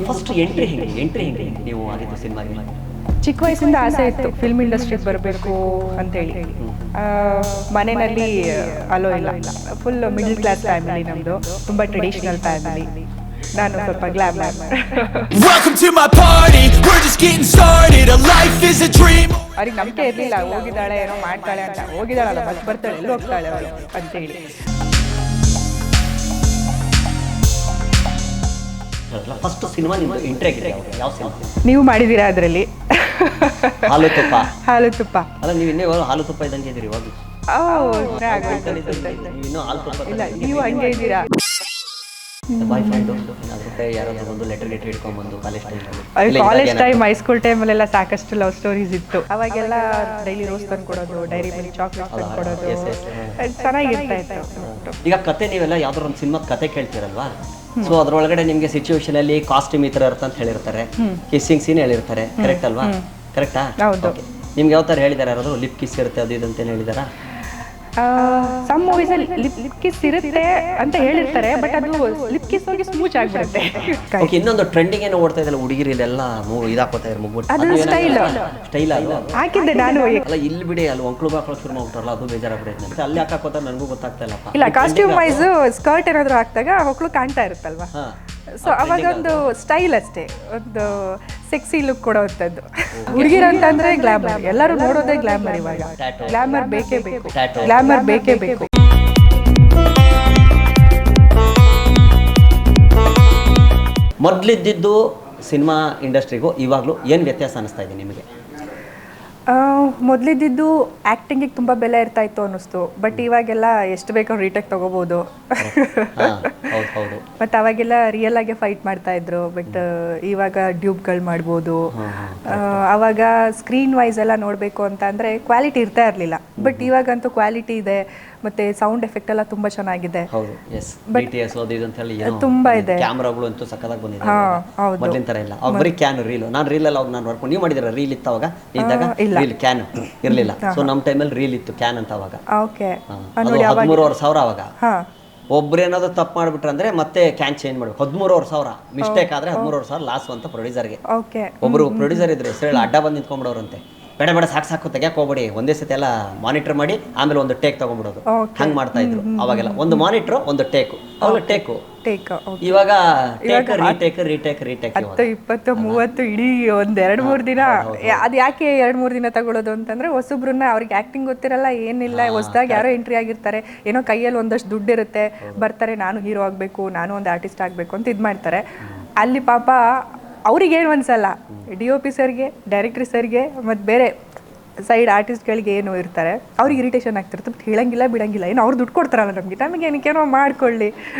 First entry ಹೆಂಗೆ ನೀವು ಆಗಿದ್ದು ಸಿನಿಮಾಗೆ? ಚಿಕ್ಕ ವಯಸ್ಸಿಂದ ಆಸೆ ಇತ್ತು ಫಿಲ್ಮ್ ಇಂಡಸ್ಟ್ರಿಗೆ ಬರಬೇಕು ಅಂತೇಳಿ. ಮನೆಯಲ್ಲಿ ಅಲೋ ಇಲ್ಲ, ಫುಲ್ ಮಿಡಲ್ ಕ್ಲಾಸ್ ಫ್ಯಾಮಿಲಿ ನಮ್ಮದು, ತುಂಬ ಟ್ರೆಡಿಷನಲ್ ಫ್ಯಾಮಿಲಿ. ನಾನು ಸ್ವಲ್ಪ ಗ್ಲಾಮರ್. ಅವ್ರಿಗೆ ನಂಬಿಕೆ ಇರಲಿಲ್ಲ, ಹೋಗಿದ್ದಾಳೆ ಏನೋ ಮಾಡ್ತಾಳೆ ಅಂತ. ಹೋಗಿದ್ದಾಳಲ್ಲ, ಬಸ್ ಬರ್ತಾಳೆ, ಎಲ್ಲಿ ಹೋಗ್ತಾಳೆ ಅವಳು ಅಂತೇಳಿ. ಫಸ್ಟ್ ಸಿನಿಮಾ ನಿಮ್ಮದು ಎಂಟ್ರಿ ಆಗಿದೆ ಯಾವ ಸಿನಿಮಾ? ನೀವು ಮಾಡಿದ್ದೀರಾ ಅದರಲ್ಲಿ? ಹಾಲು ತುಪ್ಪ. ಹಾಲು ತುಪ್ಪ ಅಲ್ಲ, ನೀವು ಇನ್ನೇ ಹಾಲು ತುಪ್ಪ ಇದ್ದಂಗೆ ಇದ್ದೀರಿ ಇವಾಗ. ಇನ್ನೂ ಹಾಲು ತುಪ್ಪ ಇಲ್ಲ, ನೀವು ಹಂಗೆ ಇದ್ದೀರಾ. ಬಾಯ್ ಫ್ರೆಂಡು ಯಾರಾದ್ರೂ ಒಂದು ಲೆಟರ್ ಇಟ್ಕೊಂಡ್ಬಂದು ಕಾಲೇಜ್ ಟೈಮ್, ಹೈಸ್ಕೂಲ್ ಟೈಮಲ್ಲೆಲ್ಲ ಸಾಕಷ್ಟು ಲವ್ ಸ್ಟೋರೀಸ್ ಇತ್ತು. ಅವಾಗೆಲ್ಲ ಡೈಲಿ ರೋಸ್ ತಂದು ಕೊಡೋದು, ಡೈರಿ ಮಿಲ್ಕ್ ಚಾಕ್ಲೇಟ್ ತಂದು ಕೊಡೋದು, ಚೆನ್ನಾಗಿರ್ತಾ ಇತ್ತು. ಈಗ ಕತೆ ನೀವೆಲ್ಲ ಯಾವ್ದಾರು ಒಂದು ಸಿನಿಮಾದ ಕತೆ ಕೇಳ್ತೀರಲ್ವಾ? ಸೊ ಅದ್ರೊಳಗಡೆ ನಿಮ್ಗೆ ಸಿಚುವೇಶನ್ ಅಲ್ಲಿ ಕಾಸ್ಟ್ಯೂಮ್ ಈ ತರ ಇರುತ್ತೆ ಅಂತ ಹೇಳಿರ್ತಾರೆ, ಕಿಸ್ಸಿಂಗ್ ಸೀನ್ ಹೇಳಿರ್ತಾರೆ, ಕರೆಕ್ಟ್ ಅಲ್ವಾ? ಕರೆಕ್ಟಾ? ನಿಮ್ಗೆ ಯಾವ ತರ ಹೇಳಿದಾರೆ? ಯಾರಾದ್ರು ಲಿಪ್ ಕಿಸ್ ಇರುತ್ತೆ ಅದು ಇದು ಅಂತ ಹೇಳಿದಾರ? ಸಮ್ ಮೂವೀಸ್ ಅಲ್ಲಿ ಲಿಪ್ ಕಿಸ್ ಇರುತ್ತೆ ಅಂತ ಹೇಳಿರ್ತಾರೆ, ಬಟ್ ಅದು ಲಿಪ್ ಕಿಸ್ ಹೋಗಿ ಸ್ಮೂಚ್ ಆಗಿಬಿಡುತ್ತೆ. ಇನ್ನೊಂದು ಟ್ರೆಂಡಿಂಗ್ ಏನೋ ಓಡ್ತಾ ಇದೆಲ್ಲ, ಹುಡುಗಿರಿ ಇಲ್ಲೆಲ್ಲ ಇದಾಕೋತಾ ಇದ್ದಾರೆ ಮುಗ್ಬಿಟ್ಟು. ಅದು ಸ್ಟೈಲ್ ಅಲ್ವಾ? ಹಾಕಿದ್ದೆ ನಾನು. ಅಲ್ಲ, ಇಲ್ಲಿ ಬಿಡಿ, ಅಲ್ಲಿ ಒಂಕ್ಳು ಬಾಕ್ಳು ಶುರು ಮಾಡ್ಬಿಟ್ರಲ್ಲ, ಅದು ಬೇಜಾರಾಗ್ಬಿಡುತ್ತೆ. ಅಲ್ಲಿ ಹಾಕೋತಾರೆ, ನನಗೂ ಗೊತ್ತಾಗ್ತಾ ಇಲ್ಲಪ್ಪ. ಇಲ್ಲ, ಕಾಸ್ಟ್ಯೂಮ್ ವೈಸ್ ಸ್ಕರ್ಟ್ ಏನಾದ್ರು ಹಾಕ್ದಾಗ ಹೊಕ್ಳು ಕಾಣ್ತಾ ಇರುತ್ತಲ್ವಾ, ಸೊ ಅವಾಗ ಒಂದು ಸ್ಟೈಲ್ ಅಷ್ಟೇ, ಒಂದು ಸೆಕ್ಸಿ ಲುಕ್ ಕೊಡೋವಂಥದ್ದು. ಹುಡುಗಿರ ಅಂತಂದ್ರೆ ಗ್ಲಾಮರ್, ಎಲ್ಲರೂ ನೋಡೋದೇ ಗ್ಲಾಮರ್. ಇವಾಗ ಗ್ಲಾಮರ್ ಬೇಕೇ ಬೇಕು, ಗ್ಲಾಮರ್ ಬೇಕೇ ಬೇಕು. ಮೊದಲಿದ್ದಿದ್ದು ಸಿನಿಮಾ ಇಂಡಸ್ಟ್ರಿಗೂ ಇವಾಗಲೂ ಏನು ವ್ಯತ್ಯಾಸ ಅನಿಸ್ತಾ ಇದೆ ನಿಮಗೆ? ಮೊದಲಿದ್ದಿದ್ದು ಆ್ಯಕ್ಟಿಂಗಿಗೆ ತುಂಬ ಬೆಲೆ ಇರ್ತಾ ಇತ್ತು ಅನ್ನಿಸ್ತು, ಬಟ್ ಇವಾಗೆಲ್ಲ ಎಷ್ಟು ಬೇಕೋ ರೀಟೇಕ್ ತೊಗೋಬೋದು. ಮತ್ತು ಅವಾಗೆಲ್ಲ ರಿಯಲ್ ಆಗಿ ಫೈಟ್ ಮಾಡ್ತಾ ಇದ್ರು, ಬಟ್ ಇವಾಗ ಡ್ಯೂಬ್ಗಳು ಮಾಡ್ಬೋದು. ಆವಾಗ ಸ್ಕ್ರೀನ್ ವೈಸ್ ಎಲ್ಲ ನೋಡಬೇಕು ಅಂತ ಅಂದರೆ ಕ್ವಾಲಿಟಿ ಇರ್ತಾ ಇರಲಿಲ್ಲ, ಬಟ್ ಇವಾಗಂತೂ ಕ್ವಾಲಿಟಿ ಇದೆ, ಮತ್ತು ಸೌಂಡ್ ಎಫೆಕ್ಟ್ ಎಲ್ಲ ತುಂಬ ಚೆನ್ನಾಗಿದೆ. ತುಂಬ ಇದೆ. ಕ್ಯಾಮ್ರಾಗಳು ಅಂತೂ ಸಕ್ಕತ್ತಾಗಿ ಬಂದಿದೆ, ಮೊದಲಿನ ಥರ ಇಲ್ಲ. ಅವಾಗ ಬರೀ ಕ್ಯಾನ್, ರೀಲ್. ನಾನು ರೀಲಲ್ಲಿ ಅವಾಗ ನಾನು ವರ್ಕ್ ನೀವು ಮಾಡಿದ್ದೀರಾ? ರೀಲ್ ಇತ್ತು ಅವಾಗ ಇದ್ದಾಗ? ರೀಲ್ ಕ್ಯಾನ್ ಇರಲಿಲ್ಲ. ಸೊ ನಮ್ಮ ಟೈಮಲ್ಲಿ ರೀಲ್ ಇತ್ತು, ಕ್ಯಾನ್ ಅಂತ ಅವಾಗ. 13,500 ಅವಾಗ. ಒಬ್ರೇನಾದ್ರು ತಪ್ಪು ಮಾಡಿಬಿಟ್ರೆ ಅಂದ್ರೆ ಮತ್ತೆ ಕ್ಯಾನ್ ಚೇಂಜ್ ಮಾಡ್ಬೇಕು. 13,500 ಮಿಸ್ಟೇಕ್ ಆದ್ರೆ 13,500 ಲಾಸ್ ಅಂತ ಪ್ರೊಡ್ಯೂಸರ್ಗೆ. ಒಬ್ರು ಪ್ರೊಡ್ಯೂಸರ್ ಇದ್ರು, ಹೆಸರು ಅಡ್ಡ ಬಂದು ನಿಂತ್ಕೊಂಡ್ಬಿಡೋರಂತೆ. ಬೇಡ ಸಾಕು ತೆಗಿಯಕ್ಕೆ ಹೋಗ್ಬೇಡಿ, ಒಂದೇ ಸತಿ ಎಲ್ಲ ಮಾನಿಟರ್ ಮಾಡಿ ಆಮೇಲೆ ಒಂದು ಟೇಕ್ ತಗೊಂಡ್ಬಿಡೋದು. ಹಂಗೆ ಮಾಡ್ತಾ ಇದ್ರು ಅವಾಗೆಲ್ಲ. ಒಂದು ಮಾನಿಟರ್, ಒಂದು ಟೇಕು. ಅವಾಗ ಟೇಕು, ಇವಾಗ ರೀಟೇಕ್ 10, 20, 30 ಇಡೀ ಒಂದ್ 2-3 ದಿನ. ಅದು ಯಾಕೆ 2-3 ದಿನ ತಗೊಳ್ಳೋದು ಅಂತಂದ್ರೆ, ಹೊಸಬ್ರನ್ನ ಅವ್ರಿಗೆ ಆಕ್ಟಿಂಗ್ ಗೊತ್ತಿರಲ್ಲ, ಏನಿಲ್ಲ, ಹೊಸದಾಗಿ ಯಾರೋ ಎಂಟ್ರಿ ಆಗಿರ್ತಾರೆ, ಏನೋ ಕೈಯಲ್ಲಿ ಒಂದಷ್ಟು ದುಡ್ಡು ಇರುತ್ತೆ, ಬರ್ತಾರೆ, ನಾನು ಹೀರೋ ಆಗಬೇಕು, ನಾನು ಒಂದು ಆರ್ಟಿಸ್ಟ್ ಆಗಬೇಕು ಅಂತ ಇದು ಮಾಡ್ತಾರೆ. ಅಲ್ಲಿ ಪಾಪ ಅವ್ರಿಗೇನು ಅನ್ಸಲ್ಲ, DOP ಸರ್ಗೆ, ಡೈರೆಕ್ಟ್ರಿ ಸರ್ಗೆ, ಮತ್ತು ಬೇರೆ ಸೈಡ್ ಆರ್ಟಿಸ್ಟ್ಗಳಿಗೆ ಏನು ಇರ್ತಾರೆ, ಅವ್ರಿಗೆ ಇರಿಟೇಷನ್ ಆಗ್ತಿರುತ್ತೆ. ಬಟ್ ಹೇಳಂಗಿಲ್ಲ ಬಿಡಂಗಿಲ್ಲ, ಏನು ಅವ್ರು ದುಡ್ಡು ಕೊಡ್ತಾರಲ್ಲ ನಮಗೆ ಏನಕ್ಕೇನೋ ಮಾಡ್ಕೊಳ್ಳಿ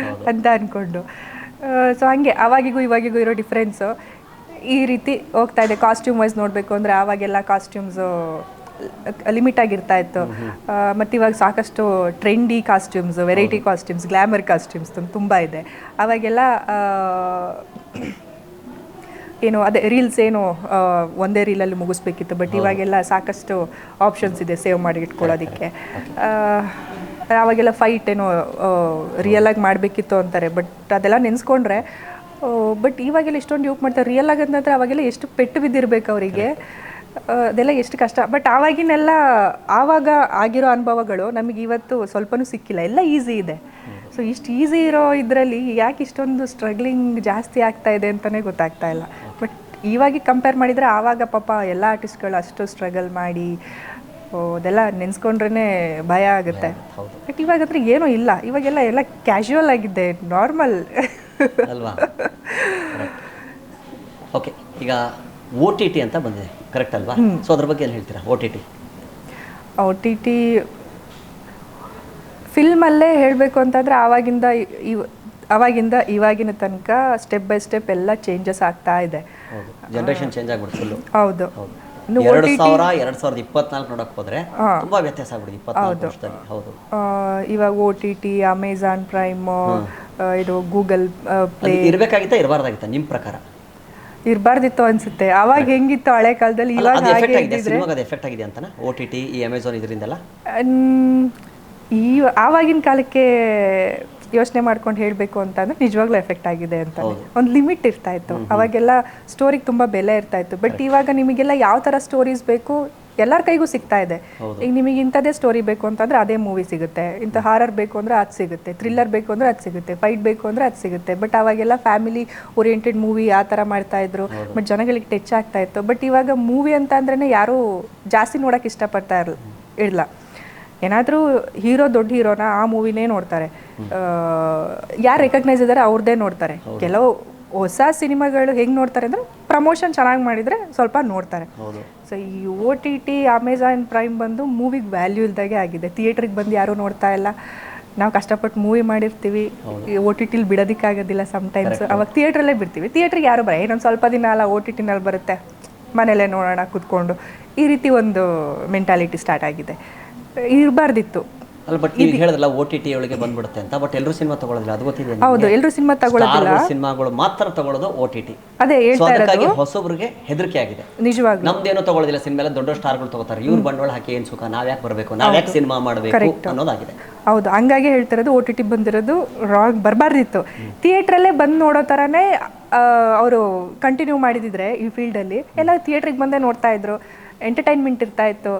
ಅಂತ ಅಂದ್ಕೊಂಡು. ಸೊ ಹಾಗೆ ಅವಾಗಿಗೂ ಇವಾಗಿಗೂ ಇರೋ ಡಿಫ್ರೆನ್ಸು ಈ ರೀತಿ ಹೋಗ್ತಾ ಇದೆ. ಕಾಸ್ಟ್ಯೂಮ್ ವೈಸ್ ನೋಡಬೇಕು ಅಂದರೆ ಆವಾಗೆಲ್ಲ ಕಾಸ್ಟ್ಯೂಮ್ಸು ಲಿಮಿಟ್ ಆಗಿರ್ತಾ ಇತ್ತು, ಮತ್ತು ಇವಾಗ ಸಾಕಷ್ಟು trendy costumes, variety costumes, glamour costumes ತುಂಬ ಇದೆ. ಅವಾಗೆಲ್ಲ ಏನು ಅದೇ ರೀಲ್ಸ್ ಏನು ಒಂದೇ ರೀಲಲ್ಲಿ ಮುಗಿಸ್ಬೇಕಿತ್ತು, ಬಟ್ ಇವಾಗೆಲ್ಲ ಸಾಕಷ್ಟು ಆಪ್ಷನ್ಸ್ ಇದೆ ಸೇವ್ ಮಾಡಿ ಇಟ್ಕೊಳ್ಳೋದಕ್ಕೆ. ಅವಾಗೆಲ್ಲ ಫೈಟ್ ಏನೋ ರಿಯಲಾಗಿ ಮಾಡಬೇಕಿತ್ತು ಅಂತಾರೆ, ಬಟ್ ಅದೆಲ್ಲ ನೆನೆಸ್ಕೊಂಡ್ರೆ. ಬಟ್ ಇವಾಗೆಲ್ಲ ಇಷ್ಟೊಂದು ಯೂಸ್ ಮಾಡ್ತಾರೆ ರಿಯಲ್ ಆಗಿ ಅಂತಂದರೆ. ಅವಾಗೆಲ್ಲ ಎಷ್ಟು ಪೆಟ್ಟು ಬಿದ್ದಿರ್ಬೇಕು ಅವರಿಗೆ, ಅದೆಲ್ಲ ಎಷ್ಟು ಕಷ್ಟ. ಬಟ್ ಆವಾಗ ಆಗಿರೋ ಅನುಭವಗಳು ನಮಗೆ ಇವತ್ತು ಸ್ವಲ್ಪನೂ ಸಿಕ್ಕಿಲ್ಲ, ಎಲ್ಲ ಈಸಿ ಇದೆ. ಸೊ ಇಷ್ಟು ಈಸಿ ಇರೋ ಇದರಲ್ಲಿ ಯಾಕೆ ಇಷ್ಟೊಂದು ಸ್ಟ್ರಗ್ಲಿಂಗ್ ಜಾಸ್ತಿ ಆಗ್ತಾ ಇದೆ ಅಂತಲೇ ಗೊತ್ತಾಗ್ತಾ ಇಲ್ಲ. ಬಟ್ ಇವಾಗ ಕಂಪೇರ್ ಮಾಡಿದರೆ ಆವಾಗ ಪಾಪ ಎಲ್ಲ ಆರ್ಟಿಸ್ಟ್ಗಳು ಅಷ್ಟು ಸ್ಟ್ರಗಲ್ ಮಾಡಿ, ಅದೆಲ್ಲ ನೆನೆಸ್ಕೊಂಡ್ರೇ ಭಯ ಆಗುತ್ತೆ. ಬಟ್ ಇವಾಗ ಹತ್ರ ಏನೂ ಇಲ್ಲ, ಇವಾಗೆಲ್ಲ ಎಲ್ಲ ಕ್ಯಾಶುವಲ್ ಆಗಿದೆ, ನಾರ್ಮಲ್ ಅಲ್ವಾ? ಓಕೆ, ಈಗ OTT ಅಂತ ಬಂದಿದೆ, ಕರೆಕ್ಟ್ ಅಲ್ವಾ? ಸೊ ಅದ್ರ ಬಗ್ಗೆ ಏನು ಹೇಳ್ತೀರಾ? OTT ಫಿಲ್ಮಲ್ಲೇ ಹೇಳಬೇಕು ಅಂತಂದರೆ ಆವಾಗಿಂದ ಇವಾಗಿನ ತನಕ ಸ್ಟೆಪ್ ಬೈ ಸ್ಟೆಪ್ ಎಲ್ಲ ಚೇಂಜಸ್ ಆಗ್ತಾ ಇದೆ. ಜನರೇಷನ್ ಚೇಂಜ್ ಆಗ್ಬಿಡುತ್ತೆ ಫುಲ್ಲು. ಹೌದು, 2024 ನೋಡಕ್ಕೆ ಹೋದ್ರೆ ತುಂಬಾ ವ್ಯತ್ಯಾಸ ಆಗ್ಬಿಡುತ್ತೆ 24 ವರ್ಷದಲ್ಲಿ. ಹೌದು, ಇವಾಗ OTT, ಅಮೆಜಾನ್ ಪ್ರೈಮ್, ಇದು ಗೂಗಲ್ ಪ್ಲೇ ಇರಬೇಕಾಗಿತ್ತಾ ಇರಬಾರ್ದಾಗಿತ್ತಾ ನಿಮ್ಮ ಪ್ರಕಾರ? ಇರಬಾರ್ದಿತ್ತು ಅನ್ಸುತ್ತೆ. ಅವಾಗ ಹೆಂಗಿತ್ತು ಹಳೆ ಕಾಲದಲ್ಲಿ, ಇವಾಗ ಎಫೆಕ್ಟ್ ಆಗಿದೆ ಅಂತನಾ OTT, ಈ ಅಮೆಜಾನ್ ಇದರಿಂದಲ್ಲ? ಆವಾಗಿನ ಕಾಲಕ್ಕೆ ಯೋಚನೆ ಮಾಡ್ಕೊಂಡು ಹೇಳಬೇಕು ಅಂತಂದ್ರೆ ನಿಜವಾಗ್ಲೂ ಎಫೆಕ್ಟ್ ಆಗಿದೆ ಅಂತ. ಒಂದು ಲಿಮಿಟ್ ಇರ್ತಾ ಇತ್ತು ಅವಾಗೆಲ್ಲ, ಸ್ಟೋರಿಗೆ ತುಂಬ ಬೆಲೆ ಇರ್ತಾ ಇತ್ತು. ಬಟ್ ಇವಾಗ ನಿಮಗೆಲ್ಲ ಯಾವ ಥರ ಸ್ಟೋರೀಸ್ ಬೇಕು ಎಲ್ಲರ ಕೈಗೂ ಸಿಗ್ತಾ ಇದೆ. ಈಗ ನಿಮಗೆ ಇಂಥದ್ದೇ ಸ್ಟೋರಿ ಬೇಕು ಅಂತಂದ್ರೆ ಅದೇ ಮೂವಿ ಸಿಗುತ್ತೆ, ಇಂಥ ಹಾರರ್ ಬೇಕು ಅಂದರೆ ಅದು ಸಿಗುತ್ತೆ, ಥ್ರಿಲ್ಲರ್ ಬೇಕು ಅಂದರೆ ಅದು ಸಿಗುತ್ತೆ, ಫೈಟ್ ಬೇಕು ಅಂದರೆ ಅದು ಸಿಗುತ್ತೆ. ಬಟ್ ಅವಾಗೆಲ್ಲ ಫ್ಯಾಮಿಲಿ ಓರಿಯೆಂಟೆಡ್ ಮೂವಿ ಆ ಥರ ಮಾಡ್ತಾ ಇದ್ರು, ಬಟ್ ಜನಗಳಿಗೆ ಟಚ್ ಆಗ್ತಾ ಇತ್ತು. ಬಟ್ ಇವಾಗ ಮೂವಿ ಅಂತ ಅಂದ್ರೇ ಯಾರೂ ಜಾಸ್ತಿ ನೋಡೋಕೆ ಇಷ್ಟಪಡ್ತಾ ಇಲ್ಲ. ಏನಾದರೂ ಹೀರೋ ದೊಡ್ಡ ಹೀರೋನ ಆ ಮೂವಿನೇ ನೋಡ್ತಾರೆ, ಯಾರು ರೆಕಗ್ನೈಸ್ ಇದ್ದಾರೆ ಅವ್ರದ್ದೇ ನೋಡ್ತಾರೆ. ಕೆಲವು ಹೊಸ ಸಿನಿಮಾಗಳು ಹೆಂಗೆ ನೋಡ್ತಾರೆ ಅಂದರೆ ಪ್ರಮೋಷನ್ ಚೆನ್ನಾಗಿ ಮಾಡಿದರೆ ಸ್ವಲ್ಪ ನೋಡ್ತಾರೆ. ಸೊ ಈ OTT ಅಮೆಝಾನ್ ಪ್ರೈಮ್ ಬಂದು ಮೂವಿಗೆ ವ್ಯಾಲ್ಯೂ ಇಲ್ದಾಗೆ ಆಗಿದೆ. ಥಿಯೇಟ್ರಿಗೆ ಬಂದು ಯಾರೂ ನೋಡ್ತಾ ಇಲ್ಲ. ನಾವು ಕಷ್ಟಪಟ್ಟು ಮೂವಿ ಮಾಡಿರ್ತೀವಿ, OTTಲಿ ಬಿಡೋದಕ್ಕಾಗೋದಿಲ್ಲ ಸಮ್ಟೈಮ್ಸ್, ಅವಾಗ ಥಿಯೇಟ್ರಲ್ಲೇ ಬಿಡ್ತೀವಿ. ಥಿಯೇಟ್ರಿಗೆ ಯಾರು ಬರ ಇನ್ನೊಂದು ಸ್ವಲ್ಪ ದಿನ ಅಲ್ಲ OTTನಲ್ಲಿ ಬರುತ್ತೆ, ಮನೇಲೇ ನೋಡೋಣ ಕೂತ್ಕೊಂಡು, ಈ ರೀತಿ ಒಂದು ಮೆಂಟಾಲಿಟಿ ಸ್ಟಾರ್ಟ್ ಆಗಿದೆ. ಇರಬಾರ್ದಿತ್ತು. ಅಲ್ಲ ಬಟ್ ನೀವು ಹೇಳಿದ್ರಲ್ಲ OTT ಒಳಗೆ ಬಂದ್ಬಿಡುತ್ತೆ ಅಂತ, ಬಟ್ ಎಲ್ಲರೂ ಸಿನಿಮಾ ತಗೊಳ್ಳೋದಿಲ್ಲ, ಅದು ಗೊತ್ತಿದೆ. ಹೌದು, ಎಲ್ಲರೂ ಸಿನಿಮಾ ತಗೊಳ್ಳೋದಿಲ್ಲ, ಸಿನಿಮಾಗಳು ಮಾತ್ರ ತಗೊಳ್ಳೋದು OTT. ಅದೇ ಅದಕ್ಕಾಗಿ ಹೊಸಬ್ರಿಗೆ ಹೆದರಿಕೆ ಆಗಿದೆ. ನಿಜವಾಗ್ಲೂ ನಮ್ದೇನೋ ತಗೊಳ್ಳೋದಿಲ್ಲ, ಸಿನಿಮಾ ಎಲ್ಲ ದೊಡ್ಡ ಸ್ಟಾರ್ಗಳು ತಗೋತಾರೆ, ಇವ್ರು ಬಂಡವಾಳ ಹಾಕಿ ಏನ್ ಸುಖ, ನಾವ್ಯಾಕೆ ಬರಬೇಕು, ನಾವ್ಯಾಕೆ ಸಿನಿಮಾ ಮಾಡಬೇಕು ಅನ್ನೋದಾಗಿದೆ. ಹೌದು, ಹಂಗಾಗಿ ಹೇಳ್ತಿರೋದು OTT ಬಂದಿರೋದು ರಾಂಗ್, ಬರಬಾರ್ದಿತ್ತು. ಥಿಯೇಟ್ರಲ್ಲೇ ಬಂದು ನೋಡೋ ಥರನೇ ಅವರು ಕಂಟಿನ್ಯೂ ಮಾಡಿದಿದ್ರೆ ಈ ಫೀಲ್ಡಲ್ಲಿ ಎಲ್ಲ ಥಿಯೇಟ್ರಿಗೆ ಬಂದೇ ನೋಡ್ತಾ ಇದ್ರು, ಎಂಟರ್ಟೈನ್ಮೆಂಟ್ ಇರ್ತಾ ಇತ್ತು.